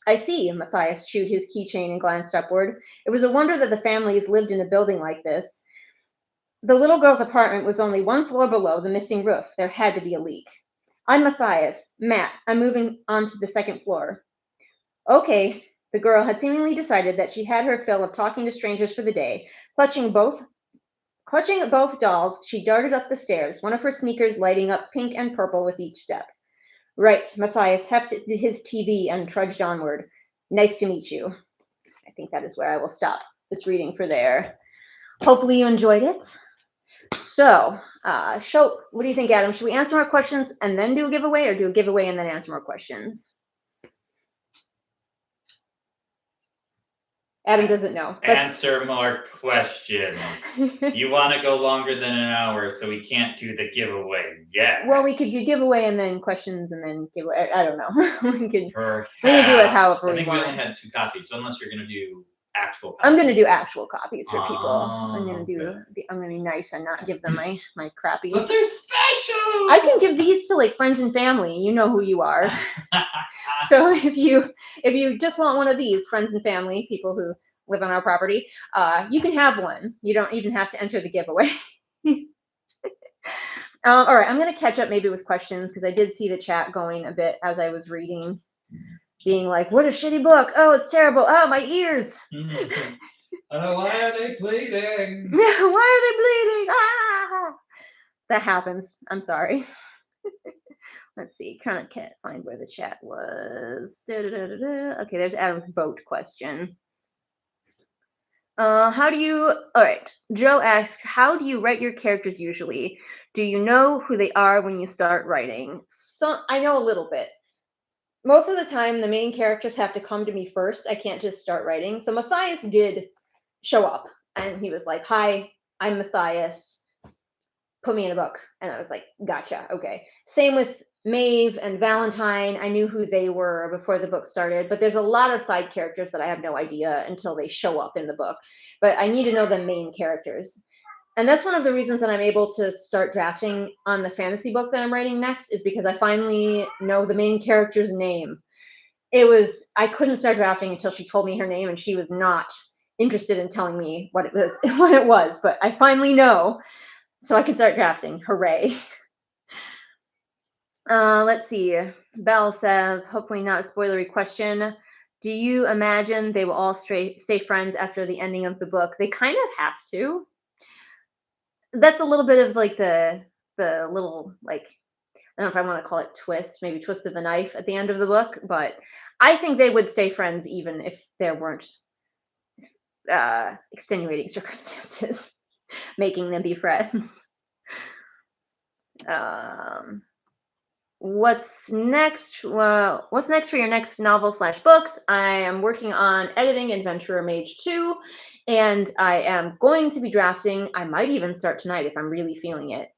I see, Matthias chewed his keychain and glanced upward. It was a wonder that the families lived in a building like this. The little girl's apartment was only 1 floor below the missing roof. There had to be a leak. I'm Matthias. Matt, I'm moving on to the 2nd floor. Okay. The girl had seemingly decided that she had her fill of talking to strangers for the day. Clutching both dolls, she darted up the stairs, one of her sneakers lighting up pink and purple with each step. Right, Matthias hefted his TV and trudged onward. Nice to meet you. I think that is where I will stop this reading for there. Hopefully you enjoyed it. So, what do you think, Adam? Should we answer more questions and then do a giveaway, or do a giveaway and then answer more questions? Adam doesn't know. Answer more questions. You want to go longer than an hour, so we can't do the giveaway yet. Well, we could do giveaway and then questions and then giveaway. I don't know. we can do it however we want. I think we only had 2 copies, so unless you're going to do actual copies. I'm going to do actual copies for people. I'm going to be nice and not give them my crappy. But they're special. I can give these to like friends and family. You know who you are. So if you just want one of these, friends and family, people who live on our property, you can have one. You don't even have to enter the giveaway. All right, I'm going to catch up maybe with questions because I did see the chat going a bit as I was reading, being like, what a shitty book. Oh, it's terrible. Oh, my ears. Why are they bleeding? Why are they bleeding? Ah! That happens. I'm sorry. Let's see. Kind of can't find where the chat was. Okay, there's Adam's boat question. All right. Joe asks, how do you write your characters usually? Do you know who they are when you start writing? So I know a little bit. Most of the time, the main characters have to come to me first. I can't just start writing. So Matthias did show up, and he was like, hi, I'm Matthias. Put me in a book. And I was like, gotcha. Okay. Same with Maeve and Valentine. I knew who they were before the book started, but there's a lot of side characters that I have no idea until they show up in the book. But I need to know the main characters. And that's one of the reasons that I'm able to start drafting on the fantasy book that I'm writing next, is because I finally know the main character's name. I couldn't start drafting until she told me her name, and she was not interested in telling me what it was, but I finally know. So I can start drafting. Hooray. Let's see. Belle says, hopefully not a spoilery question. Do you imagine they will all stay friends after the ending of the book? They kind of have to. That's a little bit of like the little, like, I don't know if I want to call it twist, maybe twist of the knife at the end of the book, but I think they would stay friends even if there weren't extenuating circumstances making them be friends. What's next? Well, what's next for your next novel / books? I am working on editing Adventurer Mage 2, and I am going to be drafting. I might even start tonight if I'm really feeling it.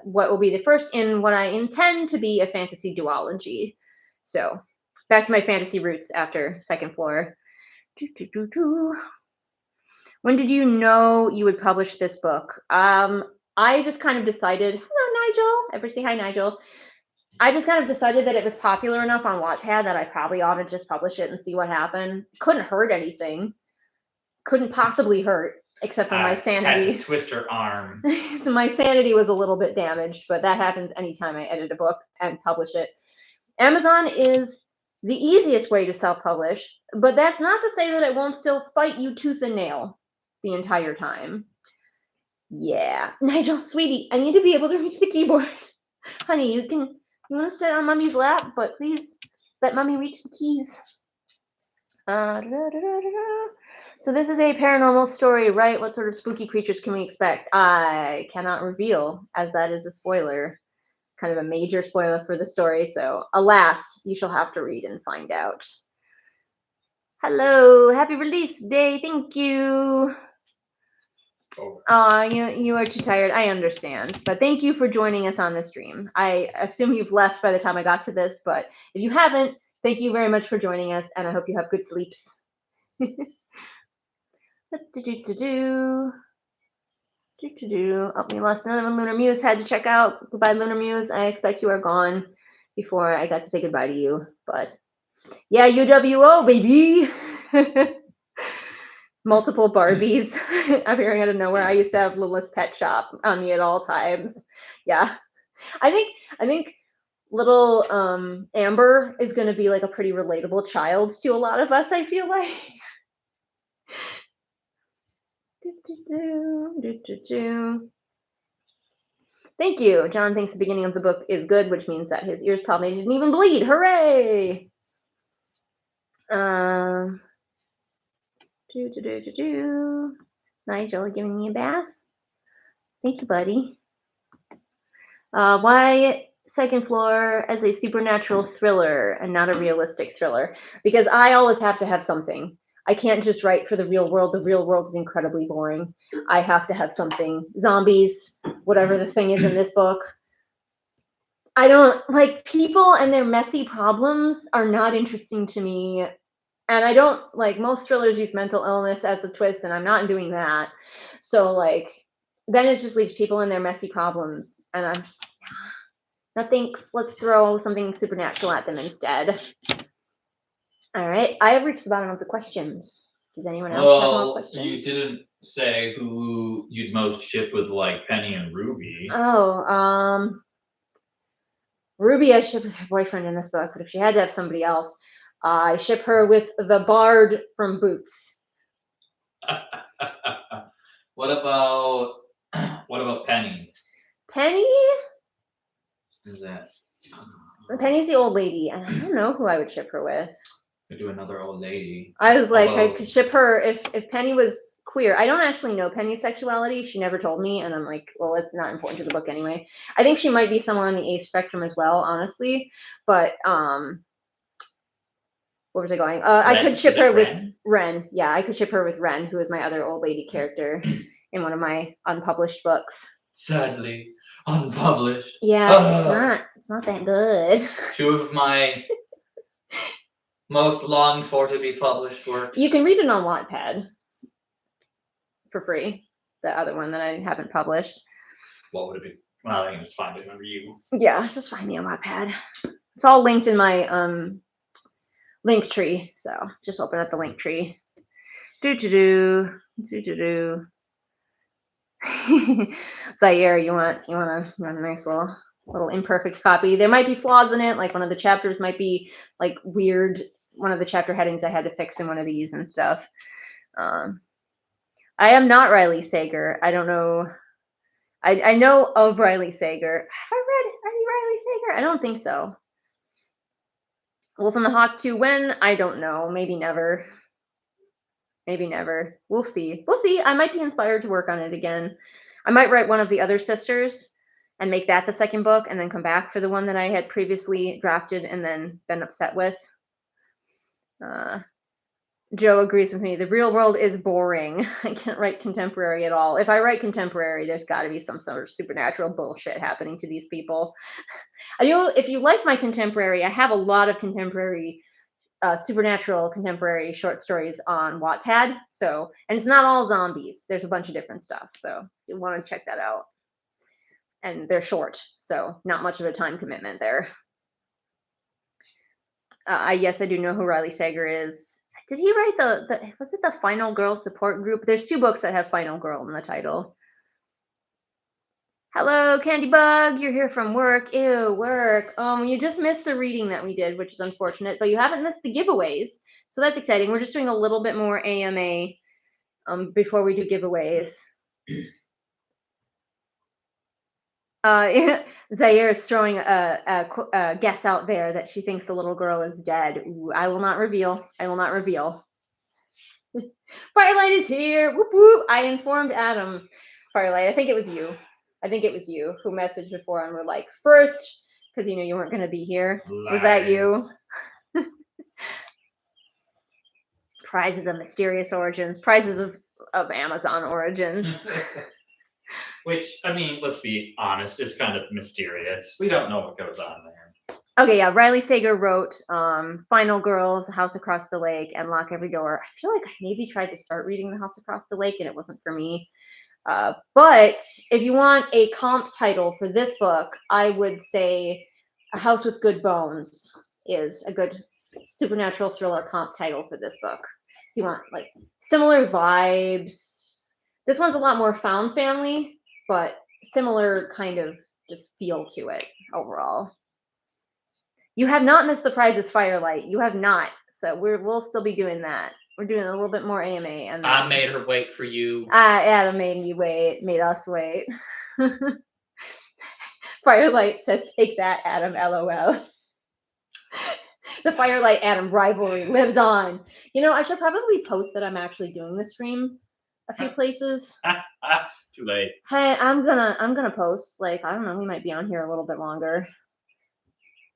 What will be the first in what I intend to be a fantasy duology. So back to my fantasy roots after 2nd floor. When did you know you would publish this book? I just kind of decided, hello, Nigel. Everybody say hi, Nigel. I just kind of decided that it was popular enough on Wattpad that I probably ought to just publish it and see what happened. Couldn't hurt anything. Couldn't possibly hurt, except for my sanity. Had to twist her arm. My sanity was a little bit damaged, but that happens anytime I edit a book and publish it. Amazon is the easiest way to self-publish, but that's not to say that it won't still fight you tooth and nail the entire time. Yeah. Nigel, sweetie, I need to be able to reach the keyboard. Honey, you want to sit on Mommy's lap, but please let Mommy reach the keys. So this is a paranormal story, right? What sort of spooky creatures can we expect? I cannot reveal, as that is a spoiler, kind of a major spoiler for the story. So alas, you shall have to read and find out. Hello, happy release day. Thank you. You are too tired. I understand. But thank you for joining us on this stream. I assume you've left by the time I got to this, but if you haven't, thank you very much for joining us, and I hope you have good sleeps. Oh, we lost another one. Lunar Muse had to check out. Goodbye, Lunar Muse. I expect you are gone before I got to say goodbye to you. But yeah, UWO, baby. Multiple Barbies appearing out of nowhere. I used to have Lilith's Pet Shop on me at all times. Yeah. I think little Amber is going to be like a pretty relatable child to a lot of us, I feel like. Thank you. John thinks the beginning of the book is good, which means that his ears probably didn't even bleed. Hooray! Nigel giving me a bath. Thank you, buddy. Why Second Floor as a supernatural thriller and not a realistic thriller? Because I always have to have something. I can't just write for the real world. The real world is incredibly boring. I have to have something. Zombies, whatever the thing is in this book. I don't like people and their messy problems are not interesting to me. And I don't like most thrillers use mental illness as a twist, and I'm not doing that. So like then it just leaves people and their messy problems. And I'm just no thanks. Let's throw something supernatural at them instead. All right. I have reached the bottom of the questions. Does anyone else have more questions? You didn't say who you'd most ship with like Penny and Ruby. Oh, Ruby I ship with her boyfriend in this book, but if she had to have somebody else, I ship her with the Bard from Boots. What about Penny? Penny? Who's that? Penny's the old lady, and I don't know who I would ship her with. Could do another old lady. I was like, I could ship her if Penny was queer. I don't actually know Penny's sexuality. She never told me, and I'm like, well, it's not important to the book anyway. I think she might be someone on the ace spectrum as well, honestly. But where was I going? I could ship her with Ren. Yeah, I could ship her with Ren, who is my other old lady character in one of my unpublished books. Sadly, unpublished. Yeah, it's not that good. Two of my most longed for to be published works. You can read it on Wattpad for free. The other one that I haven't published. What would it be? Well, I think it's fine to remember you. Yeah, just find me on Wattpad. It's all linked in my link tree. So just open up the link tree. Zaire, you want a nice little imperfect copy. There might be flaws in it, like one of the chapters might be like weird. One of the chapter headings I had to fix in one of these and stuff. I am not Riley Sager. I don't know. I know of Riley Sager. Have I read any Riley Sager? I don't think so. Wolf and the Hawk 2, when? I don't know. Maybe never. Maybe never. We'll see. We'll see. I might be inspired to work on it again. I might write one of the other sisters and make that the second book and then come back for the one that I had previously drafted and then been upset with. Joe agrees with me. The real world is boring. I can't write contemporary at all. If I write contemporary, there's got to be some sort of supernatural bullshit happening to these people. If you like my contemporary, I have a lot of contemporary supernatural contemporary short stories on Wattpad. So, and it's not all zombies. There's a bunch of different stuff. So you want to check that out. And they're short, so not much of a time commitment there. Yes, I do know who Riley Sager is. Did he write was it the Final Girl support group? There's 2 books that have Final Girl in the title. Hello, Candy Bug. You're here from work. Ew, work. You just missed the reading that we did, which is unfortunate, but you haven't missed the giveaways. So that's exciting. We're just doing a little bit more AMA before we do giveaways. Zaire is throwing a guess out there that she thinks the little girl is dead. Ooh, I will not reveal. I will not reveal. Firelight is here. Whoop whoop. I informed Adam. Firelight, I think it was you. I think it was you who messaged before and were like, first, because you knew you weren't going to be here. Lies. Was that you? Prizes of mysterious origins. Prizes of Amazon origins. Which, I mean, let's be honest, it's kind of mysterious. We don't know what goes on there. Okay, yeah. Riley Sager wrote Final Girls, The House Across the Lake, and Lock Every Door. I feel like I maybe tried to start reading The House Across the Lake, and it wasn't for me. But if you want a comp title for this book, I would say A House with Good Bones is a good supernatural thriller comp title for this book. You want like similar vibes. This one's a lot more found family, but similar kind of just feel to it overall. You have not missed the prizes Firelight. You have not. So we'll still be doing that. We're doing a little bit more AMA. And I made her wait for you. Adam made me wait, made us wait. Firelight says, take that, Adam, LOL. The Firelight Adam rivalry lives on. You know, I should probably post that I'm actually doing the stream a few places. Too late. Hey, I'm gonna post. Like, I don't know, we might be on here a little bit longer.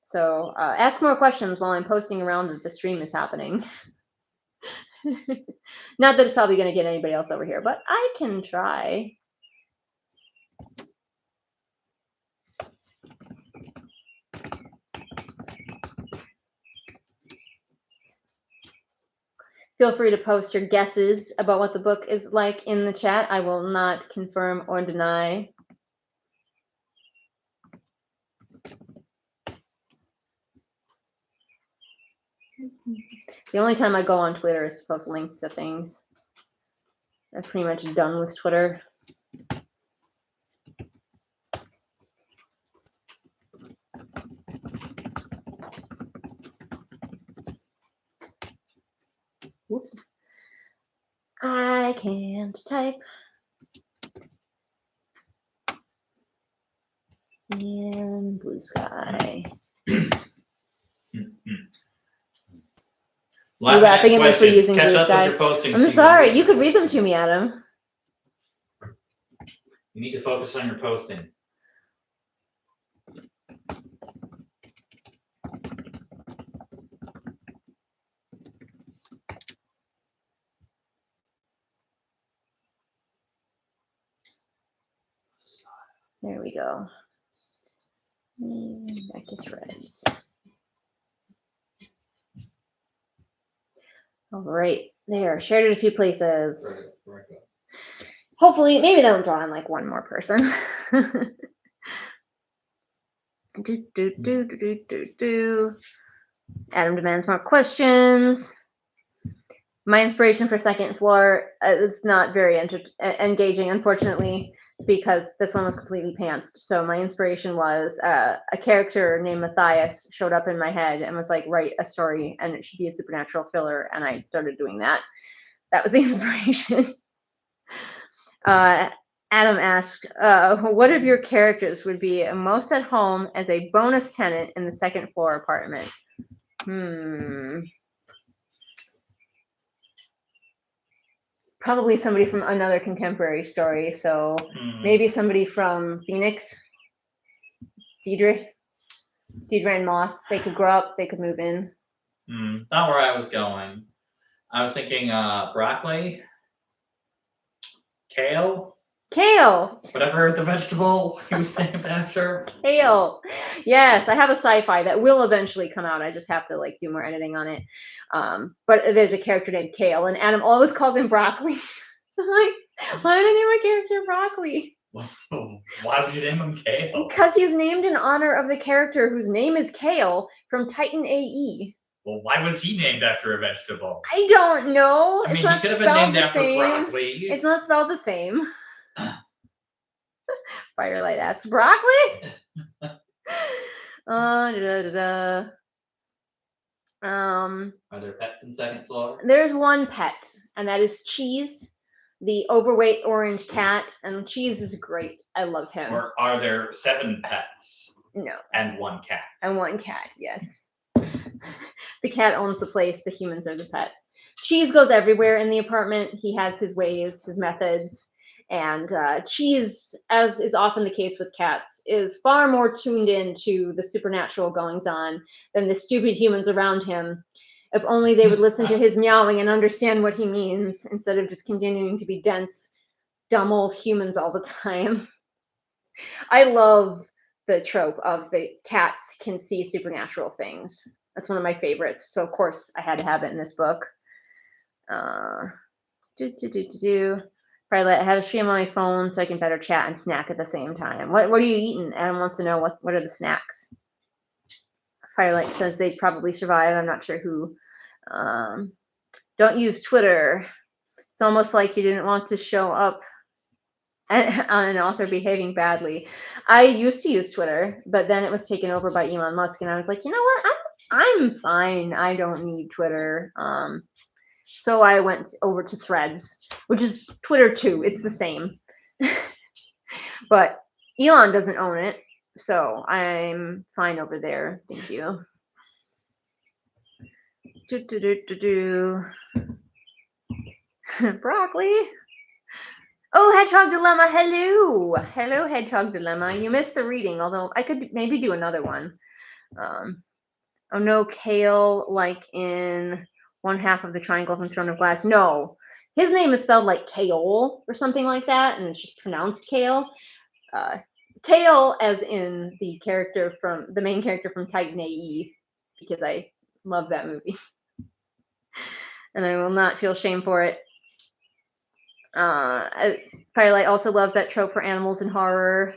So ask more questions while I'm posting around that the stream is happening. Not that it's probably gonna get anybody else over here, but I can try. Feel free to post your guesses about what the book is like in the chat. I will not confirm or deny. The only time I go on Twitter is to post links to things. I'm pretty much done with Twitter. Whoops. I can't type. And blue sky. You're laughing at me for using Catch blue up sky. with your postings. I'm sorry. You could read them to me, Adam. You need to focus on your posting. There we go. And back to threads. All right, there. Shared it a few places. Right. Hopefully, maybe they'll draw in like one more person. Adam demands more questions. My inspiration for second floor, it's not very engaging, unfortunately, because this one was completely pantsed. So my inspiration was a character named Matthias showed up in my head and was like, write a story and it should be a supernatural thriller. And I started doing that. That was the inspiration. Adam asked, what of your characters would be most at home as a bonus tenant in the second floor apartment? Probably somebody from another contemporary story. So maybe somebody from Phoenix, Deidre and Moth. They could grow up, they could move in. Not where I was going. I was thinking broccoli, kale. Whatever the vegetable he was named after. Kale. Yes, I have a sci-fi that will eventually come out. I just have to like do more editing on it. But there's a character named Kale, and Adam always calls him Broccoli. So I'm like, why did I name my character Broccoli? Why would you name him Kale? Because he's named in honor of the character whose name is Kale from Titan AE. Well, why was he named after a vegetable? I don't know. I mean, he could have been named after broccoli. It's not spelled the same. Firelight asks, broccoli? Are there pets in second floor? There's one pet, and that is Cheese, the overweight orange cat. And Cheese is great. I love him. Or are there 7 pets? No. And 1 cat. And 1 cat, yes. The cat owns the place. The humans are the pets. Cheese goes everywhere in the apartment. He has his ways, his methods. And Cheese, as is often the case with cats, is far more tuned in to the supernatural goings-on than the stupid humans around him. If only they would listen to his meowing and understand what he means, instead of just continuing to be dense, dumb old humans all the time. I love the trope of the cats can see supernatural things. That's one of my favorites. So, of course, I had to have it in this book. Probably I have a stream on my phone so I can better chat and snack at the same time. What are you eating? Adam wants to know what are the snacks. Firelight says they'd probably survive. I'm not sure who. Don't use Twitter. It's almost like you didn't want to show up on an author behaving badly. I used to use Twitter, but then it was taken over by Elon Musk, and I was like, you know what? I'm fine. I don't need Twitter. So I went over to Threads, which is Twitter too. It's the same. But Elon doesn't own it, so I'm fine over there. Thank you. Broccoli. Oh, Hedgehog Dilemma. Hello, Hedgehog Dilemma. You missed the reading, although I could maybe do another one. Oh no, Kale, like in one half of the triangle from Throne of Glass. No, his name is spelled like Kale or something like that, and it's just pronounced Kale. Kale, as in the main character from Titan AE, because I love that movie, and I will not feel shame for it. Firelight also loves that trope for animals in horror.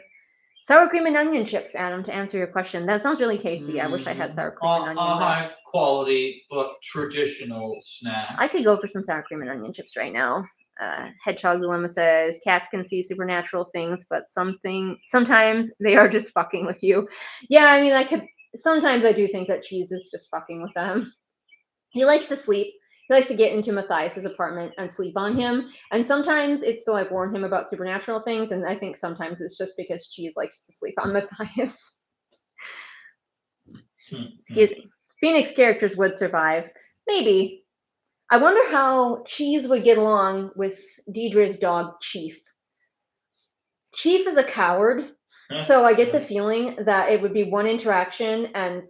Sour cream and onion chips, Adam, to answer your question. That sounds really tasty. I wish I had sour cream and onion A chips. high quality but traditional snack. I could go for some sour cream and onion chips right now. Hedgehog Dilemma says cats can see supernatural things, but sometimes they are just fucking with you. Yeah, I mean, sometimes I do think that Cheese is just fucking with them. He likes to sleep. He likes to get into Matthias's apartment and sleep on him. And sometimes it's to like warn him about supernatural things. And I think sometimes it's just because Cheese likes to sleep on Matthias. Excuse me. Phoenix characters would survive. Maybe. I wonder how Cheese would get along with Deidre's dog, Chief. Chief is a coward. So I get the feeling that it would be one interaction and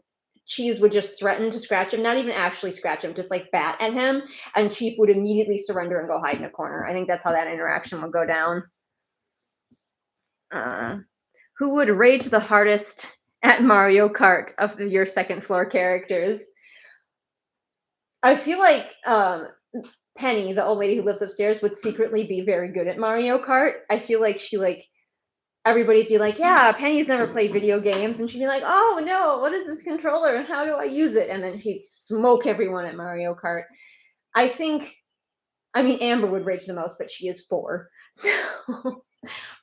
Cheese would just threaten to scratch him, not even actually scratch him, just like bat at him, and Chief would immediately surrender and go hide in a corner. I think that's how that interaction would go down. Who would rage the hardest at Mario Kart of your second floor characters? I feel like Penny, the old lady who lives upstairs, would secretly be very good at Mario Kart. I feel like everybody'd be like, yeah, Penny's never played video games. And she'd be like, oh, no, what is this controller and how do I use it? And then she'd smoke everyone at Mario Kart. Amber would rage the most, but she is 4. So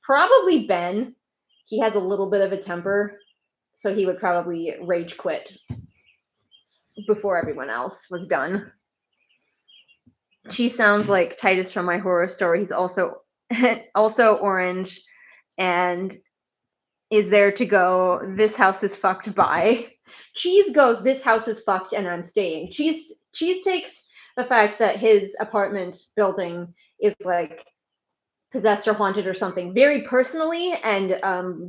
probably Ben. He has a little bit of a temper, so he would probably rage quit before everyone else was done. She sounds like Titus from My Horror Story. He's also orange and is there to go, this house is fucked by. Cheese goes, this house is fucked and I'm staying. Cheese takes the fact that his apartment building is like possessed or haunted or something very personally and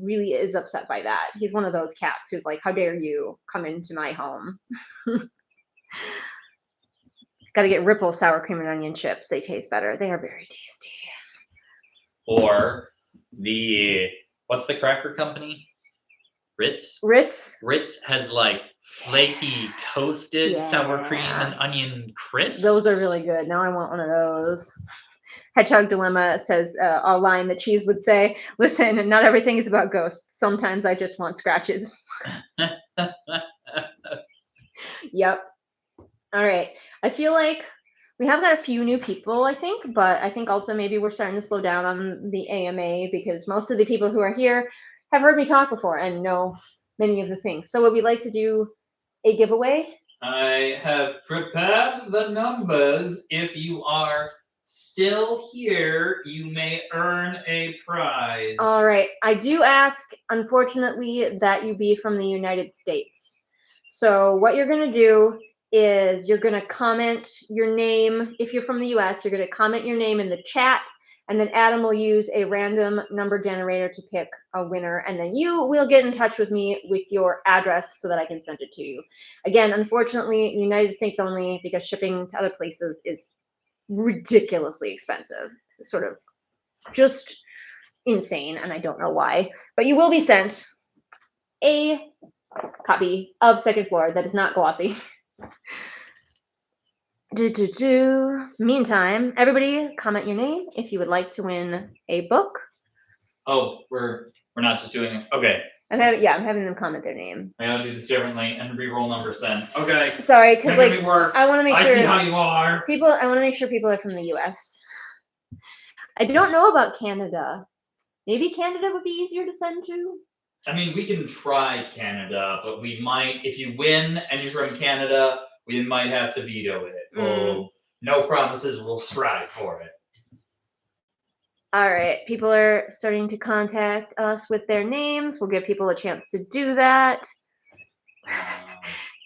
really is upset by that. He's one of those cats who's like, how dare you come into my home? Gotta get Ripple sour cream and onion chips. They taste better. They are very tasty. Or what's the cracker company? Ritz? Ritz has like flaky toasted sour cream and onion crisps. Those are really good. Now I want one of those. Hedgehog Dilemma says a line that Cheese would say, listen, not everything is about ghosts. Sometimes I just want scratches. Yep. All right. I feel like we have got a few new people, I think, but I think also maybe we're starting to slow down on the AMA because most of the people who are here have heard me talk before and know many of the things. So would we like to do a giveaway? I have prepared the numbers. If you are still here, you may earn a prize. All right. I do ask, unfortunately, that you be from the United States. So what you're going to do is you're going to comment your name. If you're from the US, you're going to comment your name in the chat, and then Adam will use a random number generator to pick a winner, and then you will get in touch with me with your address so that I can send it to you. Again, unfortunately, United States only, because shipping to other places is ridiculously expensive. It's sort of just insane, and I don't know why. But you will be sent a copy of Second Floor that is not glossy. Meantime, everybody comment your name if you would like to win a book. Oh, we're not just doing it. Okay. I'm having them comment their name. I gotta do this differently and re-roll numbers then. Okay. Sorry, because Making me work. I want to make sure. I see how you are. I want to make sure people are from the U.S. I don't know about Canada. Maybe Canada would be easier to send to. I mean, we can try Canada, but we might, if you win and you're from Canada, we might have to veto it. Oh, no promises. We'll strive for it. All right, people are starting to contact us with their names. We'll give people a chance to do that.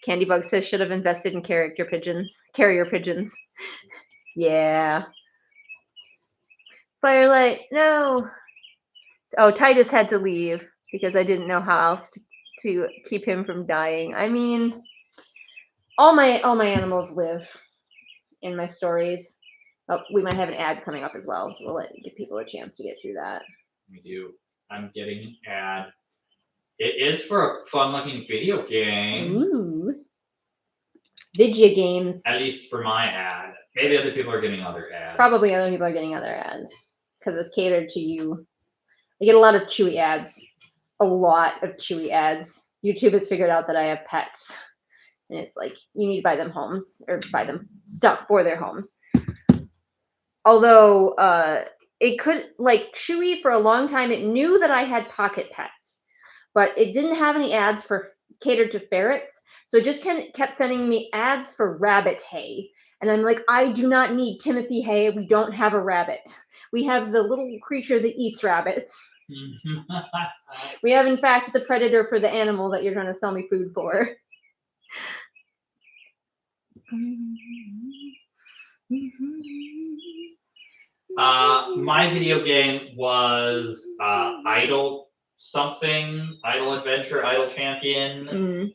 Candybug says should have invested in carrier pigeons. Yeah. Firelight, no. Oh, Titus had to leave because I didn't know how else to keep him from dying. I mean, all my animals live in my stories. Oh, we might have an ad coming up as well, so we'll give people a chance to get through that. We do. I'm getting an ad. It is for a fun-looking video game. Ooh. Video games. At least for my ad. Maybe other people are getting other ads. Probably other people are getting other ads because it's catered to you. I get a lot of Chewy ads. A lot of Chewy ads. YouTube has figured out that I have pets. And it's like, you need to buy them homes or buy them stuff for their homes. Although it could, like Chewy for a long time, it knew that I had pocket pets, but it didn't have any ads for catered to ferrets. So it just kept sending me ads for rabbit hay. And I'm like, I do not need Timothy hay. We don't have a rabbit. We have the little creature that eats rabbits. We have, in fact, the predator for the animal that you're trying to sell me food for. My video game was Idle something, Idle Adventure, Idle Champion.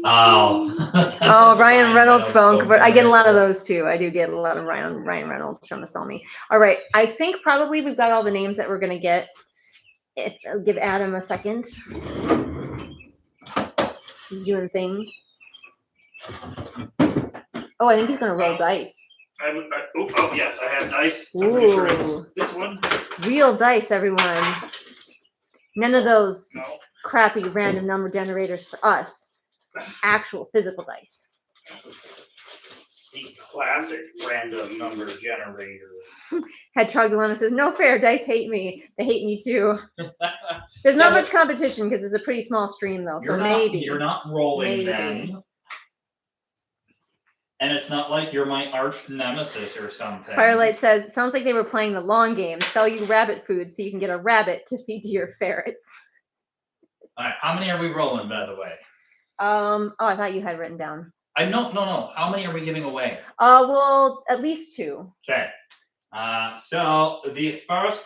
Ryan Reynolds phone, but I get a lot of those too. I do get a lot of Ryan Reynolds trying to sell me. All right, I think probably we've got all the names that we're gonna get. I'll give Adam a second. He's doing things. Oh, I think he's gonna roll dice. Oh yes, I have dice. Ooh. I'm pretty sure it's this one. Real dice, everyone. None of those No. crappy random number generators for us. Actual physical dice. The classic random number generator. Hedgehog Dilemma says, no fair, dice hate me. They hate me too. There's not much competition because it's a pretty small stream though, so maybe. You're not rolling maybe. them. And it's not like you're my arch nemesis or something. Firelight says, sounds like they were playing the long game. Sell you rabbit food so you can get a rabbit to feed to your ferrets. All right, how many are we rolling, by the way? Oh, I thought you had written down. No. How many are we giving away? Well, at least 2. Okay. So the first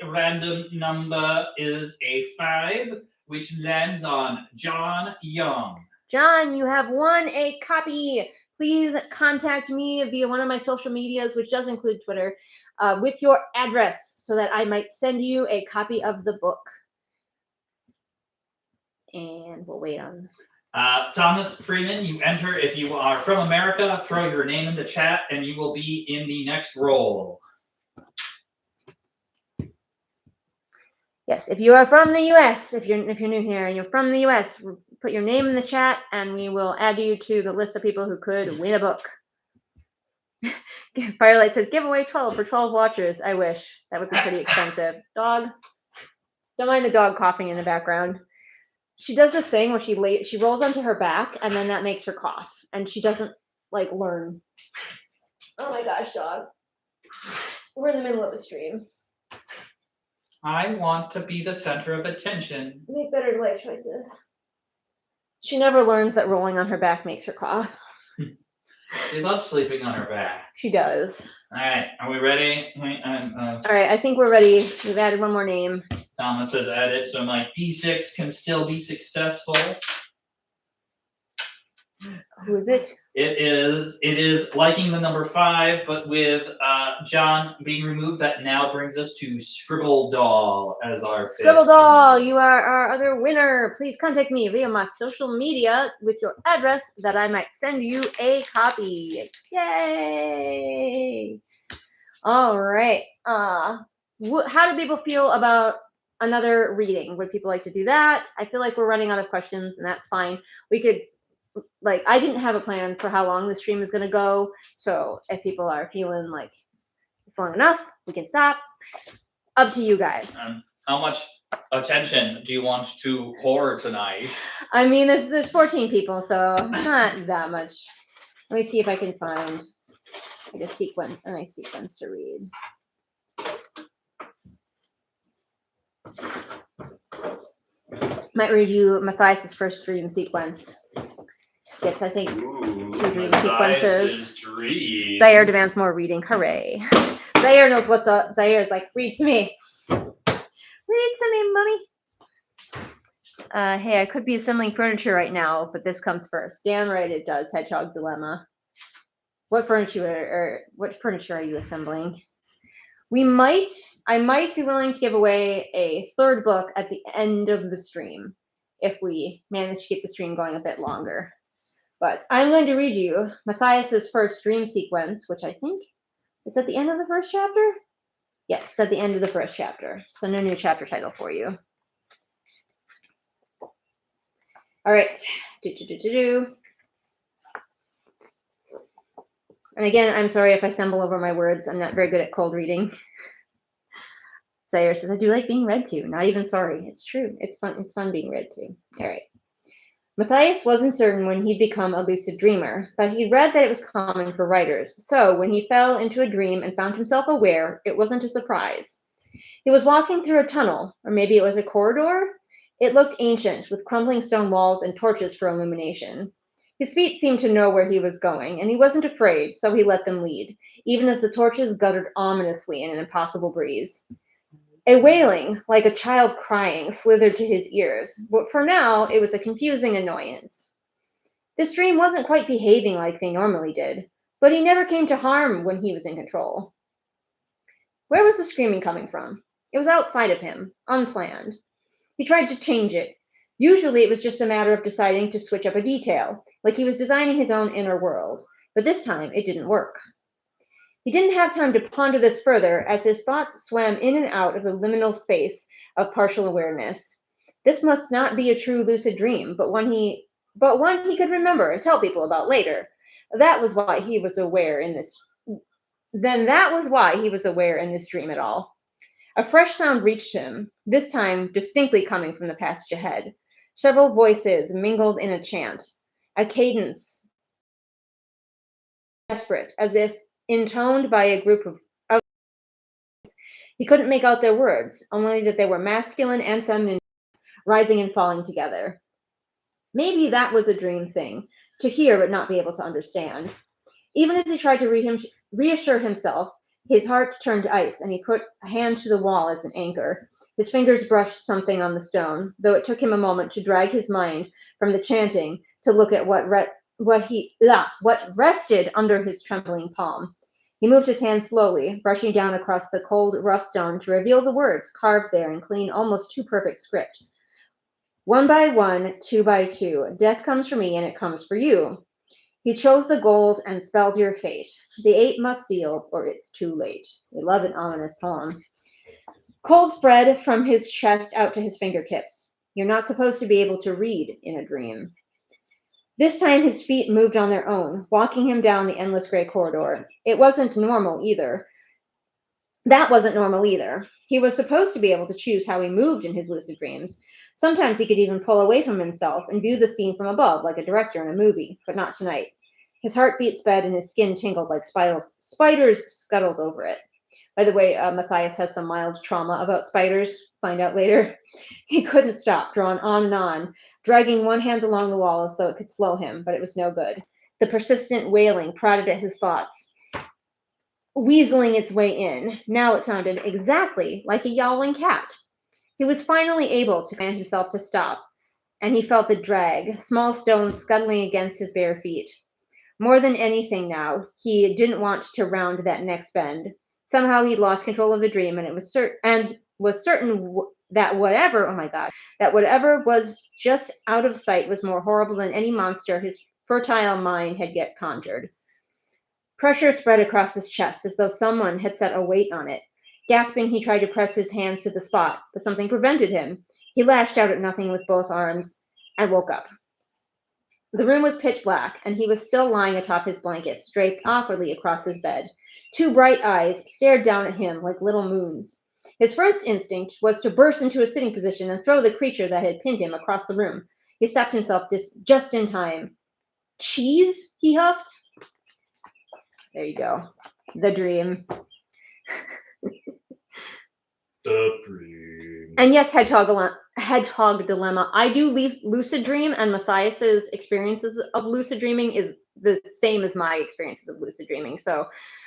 random number is a 5, which lands on John Young. John, you have won a copy. Please contact me via one of my social medias, which does include Twitter, with your address so that I might send you a copy of the book. And we'll wait on. Thomas Freeman, you enter if you are from America. Throw your name in the chat, and you will be in the next roll. Yes, if you are from the U.S., if you're new here and you're from the U.S., put your name in the chat, and we will add you to the list of people who could win a book. Firelight says, give away 12 for 12 watchers. I wish. That would be pretty expensive. Dog. Don't mind the dog coughing in the background. She does this thing where she rolls onto her back, and then that makes her cough. And she doesn't, learn. Oh my gosh, dog. We're in the middle of a stream. I want to be the center of attention. Make better life choices. She never learns that rolling on her back makes her cough. She loves sleeping on her back. She does. All right, are we ready? All right, I think we're ready. We've added one more name. Thomas has added, so my D6 can still be successful. Who is it? It is liking the number 5, but with John being removed, that now brings us to Scribble Doll as our Scribble fifth Doll, winner. you are our other winner. Please contact me via my social media with your address that I might send you a copy. Yay! All right. How do people feel about another reading? Would people like to do that? I feel like we're running out of questions, and that's fine. We could, like, I didn't have a plan for how long the stream is going to go. So if people are feeling like it's long enough, we can stop. Up to you guys. How much attention do you want to hoard tonight? I mean, there's 14 people, so it's not that much. Let me see if I can find like a nice sequence to read. Might read you Matthias' first dream sequence. Gets, I think, 2 dream sequences. Zaire demands more reading. Hooray. Zaire knows what's up. Zaire's like, read to me. Read to me, mommy. Hey, I could be assembling furniture right now, but this comes first. Damn right it does, Hedgehog Dilemma. What furniture are you assembling? I might be willing to give away a 3rd book at the end of the stream if we manage to keep the stream going a bit longer. But I'm going to read you Matthias' first dream sequence, which I think is at the end of the first chapter. Yes, it's at the end of the first chapter. So no new chapter title for you. All right. And again, I'm sorry if I stumble over my words. I'm not very good at cold reading. Zaire says, I do like being read to. Not even sorry. It's true. It's fun. It's fun being read to. All right. Matthias wasn't certain when he'd become a lucid dreamer, but he'd read that it was common for writers. So when he fell into a dream and found himself aware, it wasn't a surprise. He was walking through a tunnel, or maybe it was a corridor. It looked ancient, with crumbling stone walls and torches for illumination. His feet seemed to know where he was going, and he wasn't afraid, so he let them lead, even as the torches guttered ominously in an impossible breeze. A wailing, like a child crying, slithered to his ears, but for now it was a confusing annoyance. This dream wasn't quite behaving like they normally did, but he never came to harm when he was in control. Where was the screaming coming from? It was outside of him, unplanned. He tried to change it. Usually it was just a matter of deciding to switch up a detail, like he was designing his own inner world, but this time it didn't work. He didn't have time to ponder this further as his thoughts swam in and out of the liminal space of partial awareness. This must not be a true lucid dream, but one he could remember and tell people about later. That was why he was aware in this dream at all. A fresh sound reached him, this time distinctly coming from the passage ahead. Several voices mingled in a chant, a cadence desperate, as if intoned by a group of he couldn't make out their words, only that they were masculine and feminine, rising and falling together. Maybe that was a dream thing, to hear but not be able to understand. Even as he tried to reassure himself, his heart turned to ice, and he put a hand to the wall as an anchor. His fingers brushed something on the stone, though it took him a moment to drag his mind from the chanting to look at what rested under his trembling palm. He moved his hand slowly, brushing down across the cold, rough stone to reveal the words carved there in clean, almost too perfect script. 1 by 1, 2 by 2, death comes for me and it comes for you. He chose the gold and spelled your fate. The 8 must seal, or it's too late. We love an ominous poem. Cold spread from his chest out to his fingertips. You're not supposed to be able to read in a dream. This time his feet moved on their own, walking him down the endless gray corridor. It wasn't normal either. That wasn't normal either. He was supposed to be able to choose how he moved in his lucid dreams. Sometimes he could even pull away from himself and view the scene from above, like a director in a movie, but not tonight. His heartbeat sped and his skin tingled like spiders scuttled over it. By the way, Matthias has some mild trauma about spiders. Find out later. He couldn't stop, drawn on and on, dragging one hand along the wall as though it could slow him, but it was no good. The persistent wailing prodded at his thoughts, weaseling its way in. Now it sounded exactly like a yowling cat. He was finally able to command himself to stop. and he felt the drag, small stones scuttling against his bare feet. More than anything now, he didn't want to round that next bend. Somehow he'd lost control of the dream, and was certain that whatever was just out of sight was more horrible than any monster his fertile mind had yet conjured. Pressure spread across his chest as though someone had set a weight on it. Gasping, he tried to press his hands to the spot, but something prevented him. He lashed out at nothing with both arms and woke up. The room was pitch black, and he was still lying atop his blankets, draped awkwardly across his bed. Two bright eyes stared down at him like little moons. His first instinct was to burst into a sitting position and throw the creature that had pinned him across the room. He stopped himself just in time. Cheese? He huffed. There you go. The dream. The dream. And yes, Hedgehog Dilemma. I do lucid dream, and Matthias's experiences of lucid dreaming is the same as my experiences of lucid dreaming. So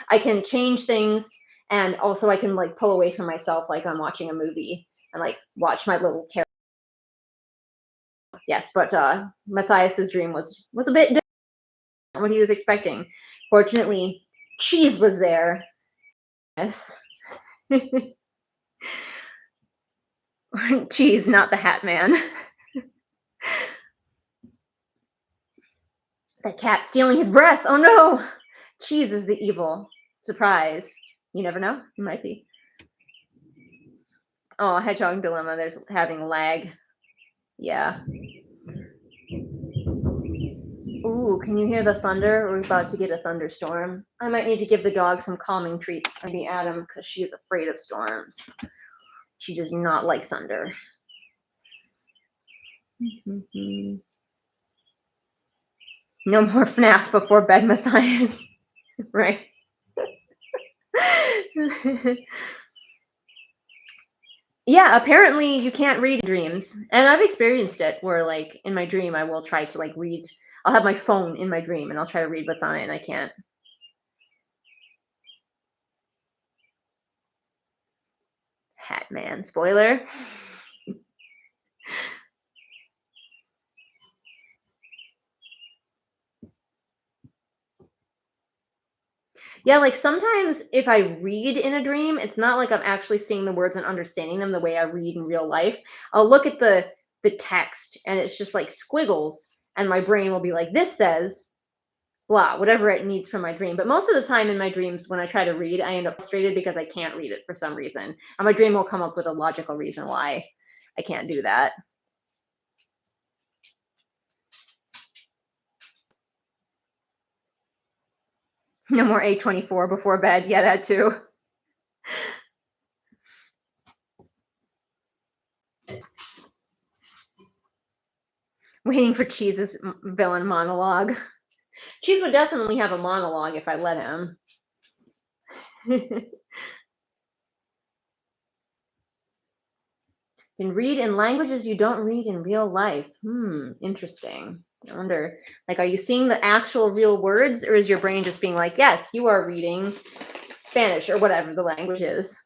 I can change things, and also I can like pull away from myself, like I'm watching a movie, and like watch my little character. Yes, but Matthias's dream was a bit different than what he was expecting. Fortunately, cheese was there. Yes. Cheese, not the Hat Man. That cat stealing his breath. Oh no! Cheese is the evil. Surprise. You never know. You might be. Oh, Hedgehog Dilemma. There's having lag. Yeah. Ooh, can you hear the thunder? We're about to get a thunderstorm. I might need to give the dog some calming treats. Maybe Adam, because she is afraid of storms. She does not like thunder. No more FNAF before bed, Matthias. Right. Yeah, apparently you can't read dreams. And I've experienced it where like in my dream I will try to like read. I'll have my phone in my dream and I'll try to read what's on it and I can't. Hat Man spoiler. Yeah, like sometimes if I read in a dream, it's not like I'm actually seeing the words and understanding them the way I read in real life. I'll look at the text and it's just like squiggles and my brain will be like, this says blah, whatever it needs from my dream. But most of the time in my dreams, when I try to read, I end up frustrated because I can't read it for some reason. And my dream will come up with a logical reason why I can't do that. No more A24 before bed. Yeah, that too. Waiting for Cheese's villain monologue. Cheese would definitely have a monologue if I let him. Can read in languages you don't read in real life. Interesting. I wonder, like, are you seeing the actual real words, or is your brain just being like, yes, you are reading Spanish or whatever the language is?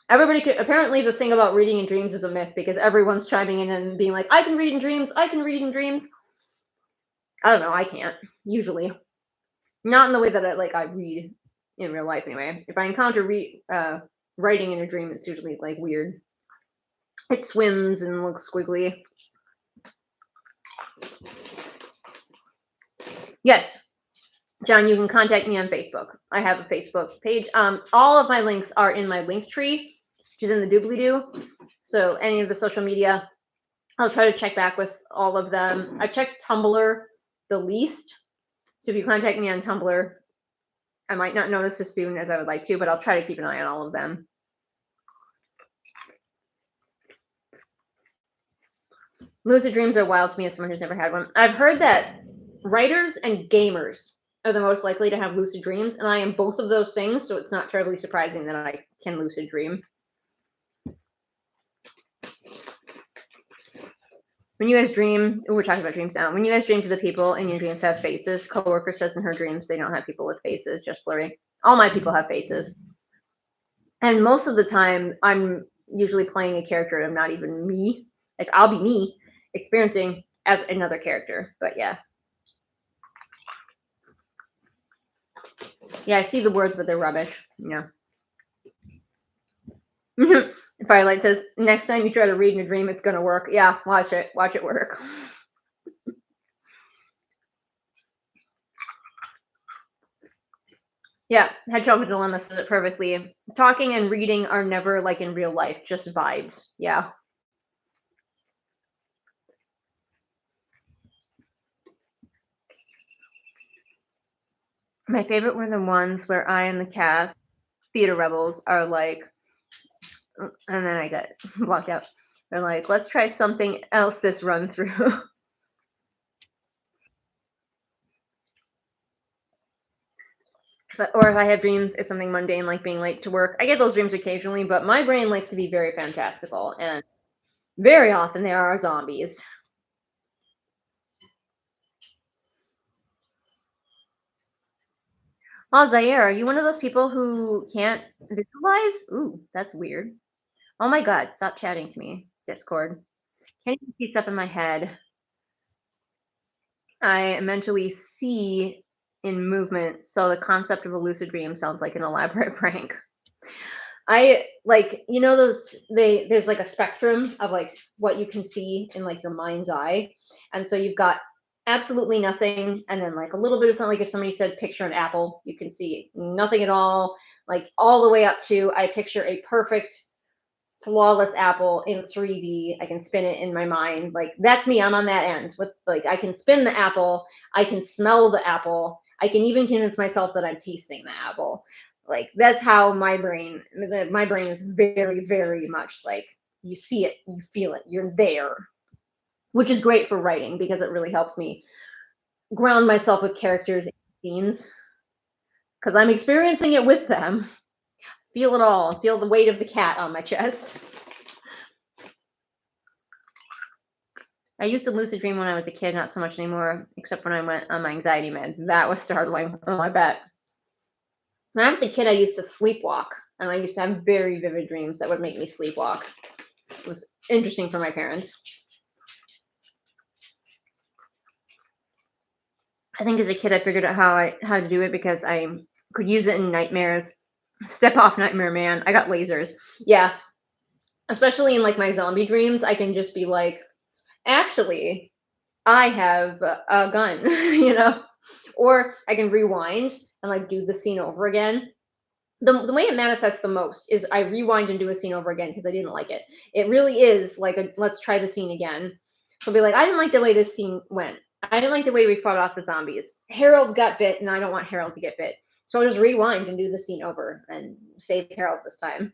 Everybody could, apparently the thing about reading in dreams is a myth because everyone's chiming in and being like, I can read in dreams, I can read in dreams. I don't know, I can't, usually. Not in the way that I read in real life anyway. If I encounter writing in a dream, it's usually like weird. It swims and looks squiggly. Yes, John, you can contact me on Facebook. I have a Facebook page. All of my links are in my link tree, which is in the doobly-doo. So any of the social media, I'll try to check back with all of them. I've checked Tumblr the least. So if you contact me on Tumblr, I might not notice as soon as I would like to, but I'll try to keep an eye on all of them. Lucid dreams are wild to me as someone who's never had one. I've heard that writers and gamers are the most likely to have lucid dreams, and I am both of those things, so it's not terribly surprising that I can lucid dream. When you guys dream, we're talking about dreams now. When you guys dream, do the people in your dreams have faces? Coworker says in her dreams they don't have people with faces, just blurry. All my people have faces. And most of the time, I'm usually playing a character and not even me. Like I'll be me experiencing as another character. But yeah. Yeah, I see the words, but they're rubbish. Yeah. Firelight says, next time you try to read in a dream, it's gonna work. Yeah, watch it. Watch it work. Yeah, Hedgehog Dilemma says it perfectly. Talking and reading are never like in real life, just vibes. Yeah. My favorite were the ones where I and the cast, theater rebels, are like, and then I got blocked out. They're like, let's try something else this run through. Or if I have dreams, it's something mundane like being late to work. I get those dreams occasionally, but my brain likes to be very fantastical, and very often there are zombies. Oh, Zaire, are you one of those people who can't visualize? Ooh, that's weird. Oh my god, stop chatting to me, Discord. Can't even see stuff in my head. I mentally see in movement, so the concept of a lucid dream sounds like an elaborate prank. I like, you know, there's like a spectrum of like what you can see in like your mind's eye. And so you've got absolutely nothing, and then like a little bit of something. Like if somebody said picture an apple, you can see nothing at all, like all the way up to I picture a perfect flawless apple in 3D. I can spin it in my mind. Like that's me. I'm on that end with like I can spin the apple, I can smell the apple, I can even convince myself that I'm tasting the apple. Like that's how my brain is very, very much like you see it, you feel it, you're there. Which is great for writing because it really helps me ground myself with characters and scenes. Because I'm experiencing it with them. Feel it all. Feel the weight of the cat on my chest. I used to lucid dream when I was a kid, not so much anymore, except when I went on my anxiety meds. That was startling. Oh, I bet. When I was a kid, I used to sleepwalk, and I used to have very vivid dreams that would make me sleepwalk. It was interesting for my parents. I think as a kid, I figured out how to do it because I could use it in nightmares. Step off, Nightmare Man. I got lasers. Yeah, especially in like my zombie dreams, I can just be like, actually, I have a gun, you know, or I can rewind and like do the scene over again. The way it manifests the most is I rewind and do a scene over again because I didn't like it. It really is like a let's try the scene again. So I'll be like, I didn't like the way this scene went. I didn't like the way we fought off the zombies. Harold got bit, and I don't want Harold to get bit. So I'll just rewind and do the scene over and save Harold this time.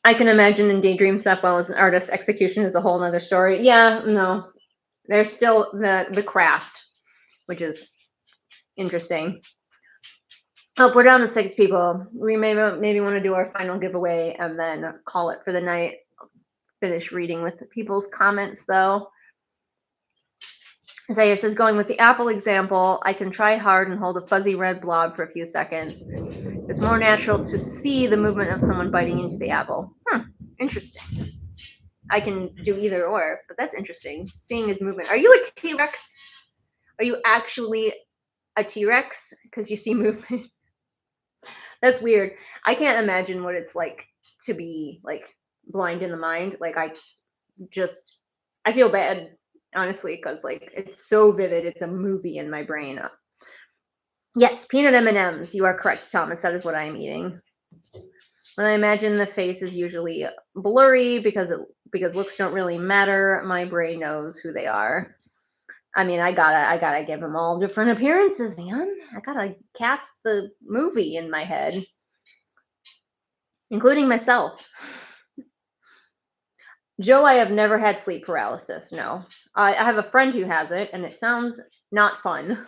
I can imagine in daydream stuff, well, as an artist, execution is a whole nother story. Yeah, no. There's still the craft, which is interesting. Oh, we're down to 6 people. We maybe want to do our final giveaway and then call it for the night. Finish reading with people's comments, though. Zaire says, going with the apple example, I can try hard and hold a fuzzy red blob for a few seconds. It's more natural to see the movement of someone biting into the apple. Interesting. I can do either or, but that's interesting. Seeing his movement. Are you a T-Rex? Are you actually a T-Rex? Because you see movement. That's weird. I can't imagine what it's like to be like blind in the mind. Like I feel bad, honestly, because like it's so vivid. It's a movie in my brain. Yes, peanut M&Ms. You are correct, Thomas. That is what I am eating. When I imagine the face is usually blurry because looks don't really matter. My brain knows who they are. I mean, I gotta give them all different appearances, man. I gotta cast the movie in my head, including myself. Joe, I have never had sleep paralysis. No, I have a friend who has it, and it sounds not fun.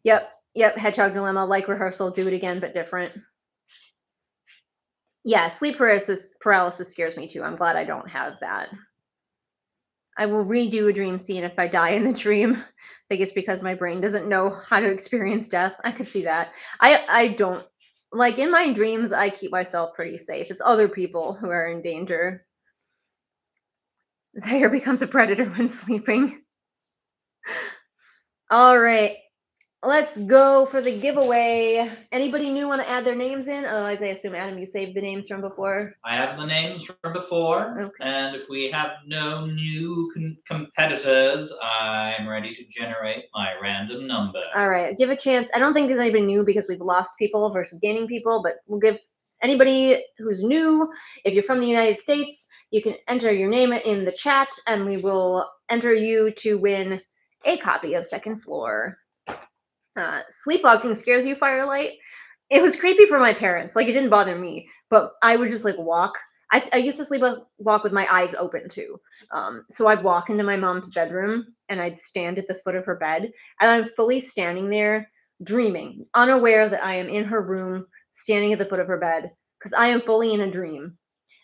Yep, Hedgehog Dilemma, like rehearsal, do it again, but different. Yeah, sleep paralysis scares me too. I'm glad I don't have that. I will redo a dream scene if I die in the dream. I think it's because my brain doesn't know how to experience death. I could see that. I don't like in my dreams. I keep myself pretty safe. It's other people who are in danger. Zaire becomes a predator when sleeping. All right. Let's go for the giveaway. Anybody new want to add their names in? Otherwise, I assume, Adam, you saved the names from before. I have the names from before, Okay. and if we have no new competitors, I'm ready to generate my random number. All right, give a chance. I don't think there's anybody new because we've lost people versus gaining people, but we'll give anybody who's new, if you're from the United States, you can enter your name in the chat, and we will enter you to win a copy of Second Floor. Sleepwalking scares you, Firelight? It was creepy for my parents. Like, it didn't bother me, but I would just, like, walk. I used to sleepwalk with my eyes open, too. So I'd walk into my mom's bedroom, and I'd stand at the foot of her bed, and I'm fully standing there, dreaming, unaware that I am in her room, standing at the foot of her bed, because I am fully in a dream.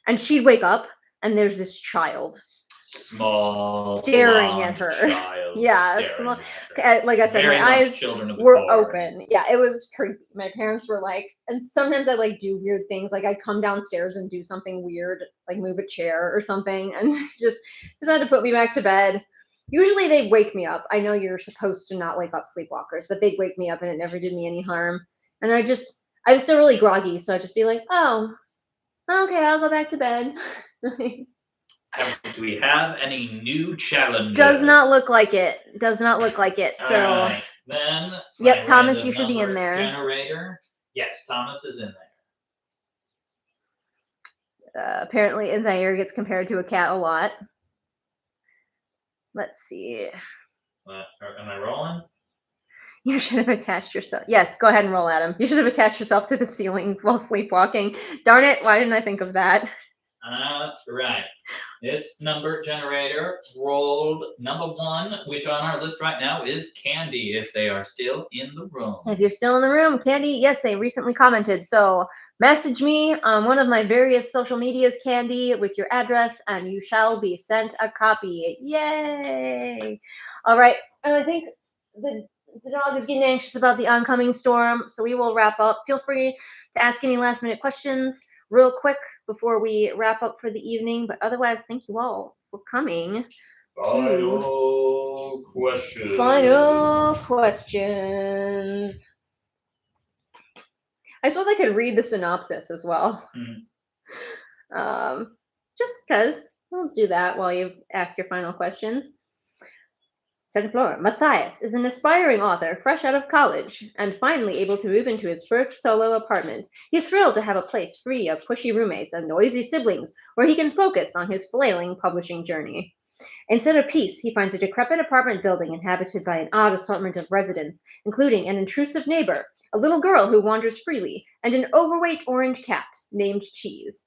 And she'd wake up, and there's this child Small, staring at blonde her. child Yeah, staring small. at her. Like I said, Very my much eyes children of the were corn. open. Yeah, it was creepy. My parents were like, and sometimes I like do weird things. Like I'd come downstairs and do something weird, like move a chair or something, and just had to put me back to bed. Usually they'd wake me up. I know you're supposed to not wake up sleepwalkers, but they'd wake me up and it never did me any harm. And I was still really groggy, so I'd just be like, oh, okay, I'll go back to bed. Do we have any new challenges? Does not look like it. Does not look like it. So, all right, then. Yep, my Thomas, random you should be in number there. Generator. Yes, Thomas is in there. Apparently, Zaire gets compared to a cat a lot. Let's see. Am I rolling? You should have attached yourself. Yes, go ahead and roll, Adam. You should have attached yourself to the ceiling while sleepwalking. Darn it, why didn't I think of that? Right. This number generator rolled number 1, which on our list right now is Candy, if they are still in the room. If you're still in the room, Candy, yes, they recently commented. So message me on one of my various social medias, Candy, with your address, and you shall be sent a copy. Yay! All right, and I think the dog is getting anxious about the oncoming storm, so we will wrap up. Feel free to ask any last minute questions real quick before we wrap up for the evening. But otherwise, thank you all for coming. Final question. Final questions. I suppose I could read the synopsis as well. Just because. We'll do that while you ask your final questions. Second floor. Matthias is an aspiring author fresh out of college and finally able to move into his first solo apartment. He's thrilled to have a place free of pushy roommates and noisy siblings where he can focus on his flailing publishing journey. Instead of peace, he finds a decrepit apartment building inhabited by an odd assortment of residents, including an intrusive neighbor, a little girl who wanders freely, and an overweight orange cat named Cheese.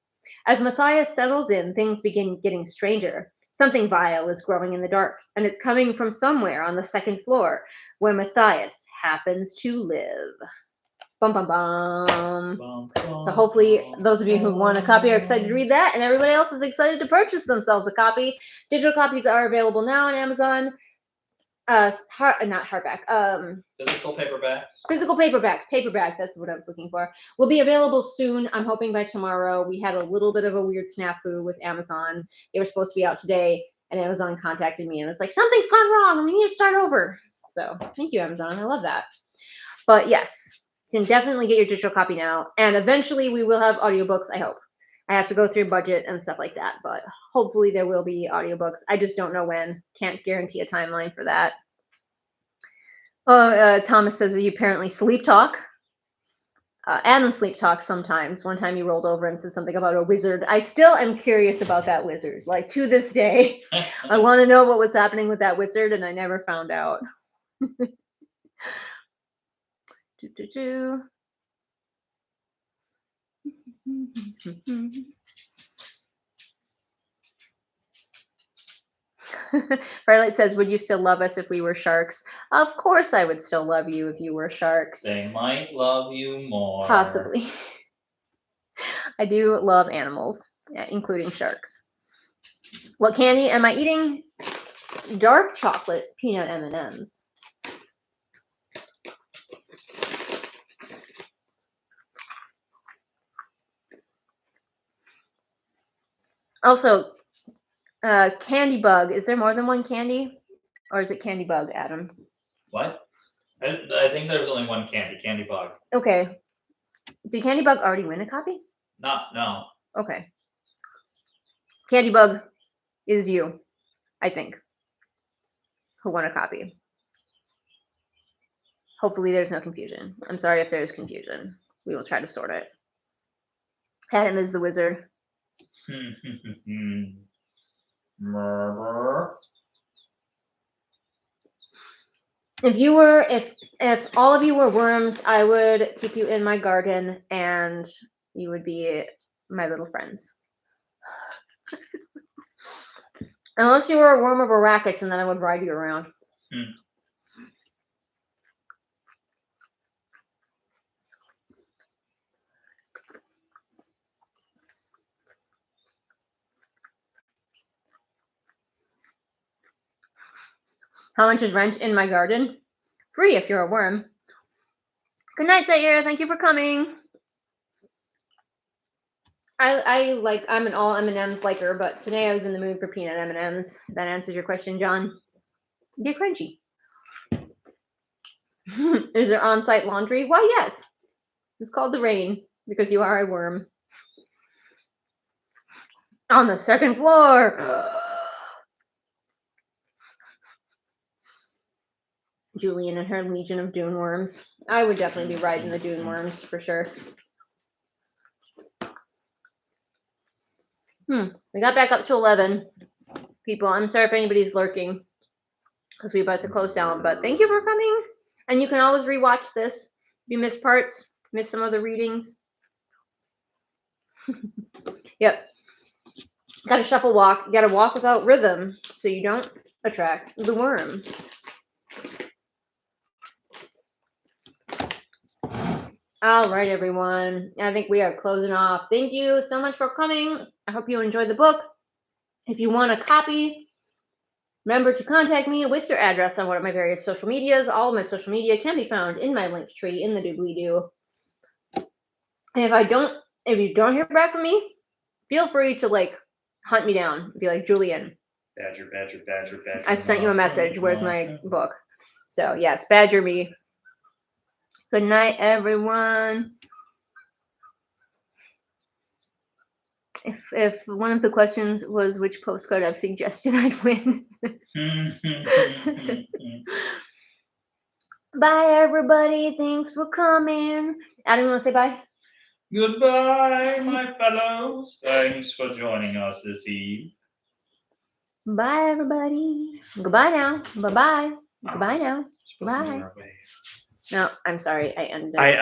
As Matthias settles in, things begin getting stranger. Something vile is growing in the dark, and it's coming from somewhere on the second floor, where Matthias happens to live. Bum, bum, bum. So hopefully those of you who want a copy are excited to read that, and everybody else is excited to purchase themselves a copy. Digital copies are available now on Amazon. Not hardback. Physical paperbacks. Physical paperback. That's what I was looking for. Will be available soon. I'm hoping by tomorrow. We had a little bit of a weird snafu with Amazon. They were supposed to be out today, and Amazon contacted me and was like, "Something's gone wrong, and we need to start over." So thank you, Amazon. I love that. But yes, you can definitely get your digital copy now, and eventually we will have audiobooks. I hope. I have to go through budget and stuff like that, but hopefully there will be audiobooks. I just don't know when. Can't guarantee a timeline for that. Thomas says that you apparently sleep talk. Adam sleep talks sometimes. One time he rolled over and said something about a wizard. I still am curious about that wizard. Like, to this day, I want to know what was happening with that wizard, and I never found out. Firelight says, would you still love us if we were sharks? Of course I would still love you if you were sharks. They might love you more. Possibly. I do love animals, including sharks. What candy am I eating? Dark chocolate peanut M&Ms. Also, candy bug. Is there more than one candy? Or is it candy bug, Adam? What? I think there's only one candy bug. Okay. Did candy bug already win a copy? No. Okay. Candy bug is you, I think, who won a copy. Hopefully there's no confusion. I'm sorry if there's confusion. We will try to sort it. Adam is the wizard. If all of you were worms, I would keep you in my garden and you would be my little friends. Unless you were a worm of Arrakis, and then I would ride you around. How much is rent in my garden? Free if you're a worm. Good night, Zaire. Thank you for coming. I'm an all M&Ms liker, but today I was in the mood for peanut M&Ms. That answers your question, John. They're crunchy. Is there on-site laundry? Why, yes. It's called the rain because you are a worm. On the second floor. Julian and her legion of dune worms. I would definitely be riding the dune worms for sure. We got back up to 11 people. I'm sorry if anybody's lurking because we're about to close down, but thank you for coming. And you can always rewatch this. If you miss parts, miss some of the readings. Yep. Gotta shuffle walk. You gotta walk without rhythm so you don't attract the worm. All right, everyone. I think we are closing off. Thank you so much for coming. I hope you enjoyed the book. If you want a copy, remember to contact me with your address on one of my various social medias. All of my social media can be found in my link tree in the doobly-doo. And if you don't hear back from me, feel free to hunt me down. Be like, Julian, Badger. I sent you a message. Where's my book? So yes, badger me. Good night, everyone. If one of the questions was which postcard I've suggested, I'd win. Bye, everybody. Thanks for coming. Adam, you want to say bye? Goodbye, my fellows. Thanks for joining us this eve. Bye, everybody. Goodbye now. Bye-bye. Goodbye now. Bye. No, I'm sorry. I ended it.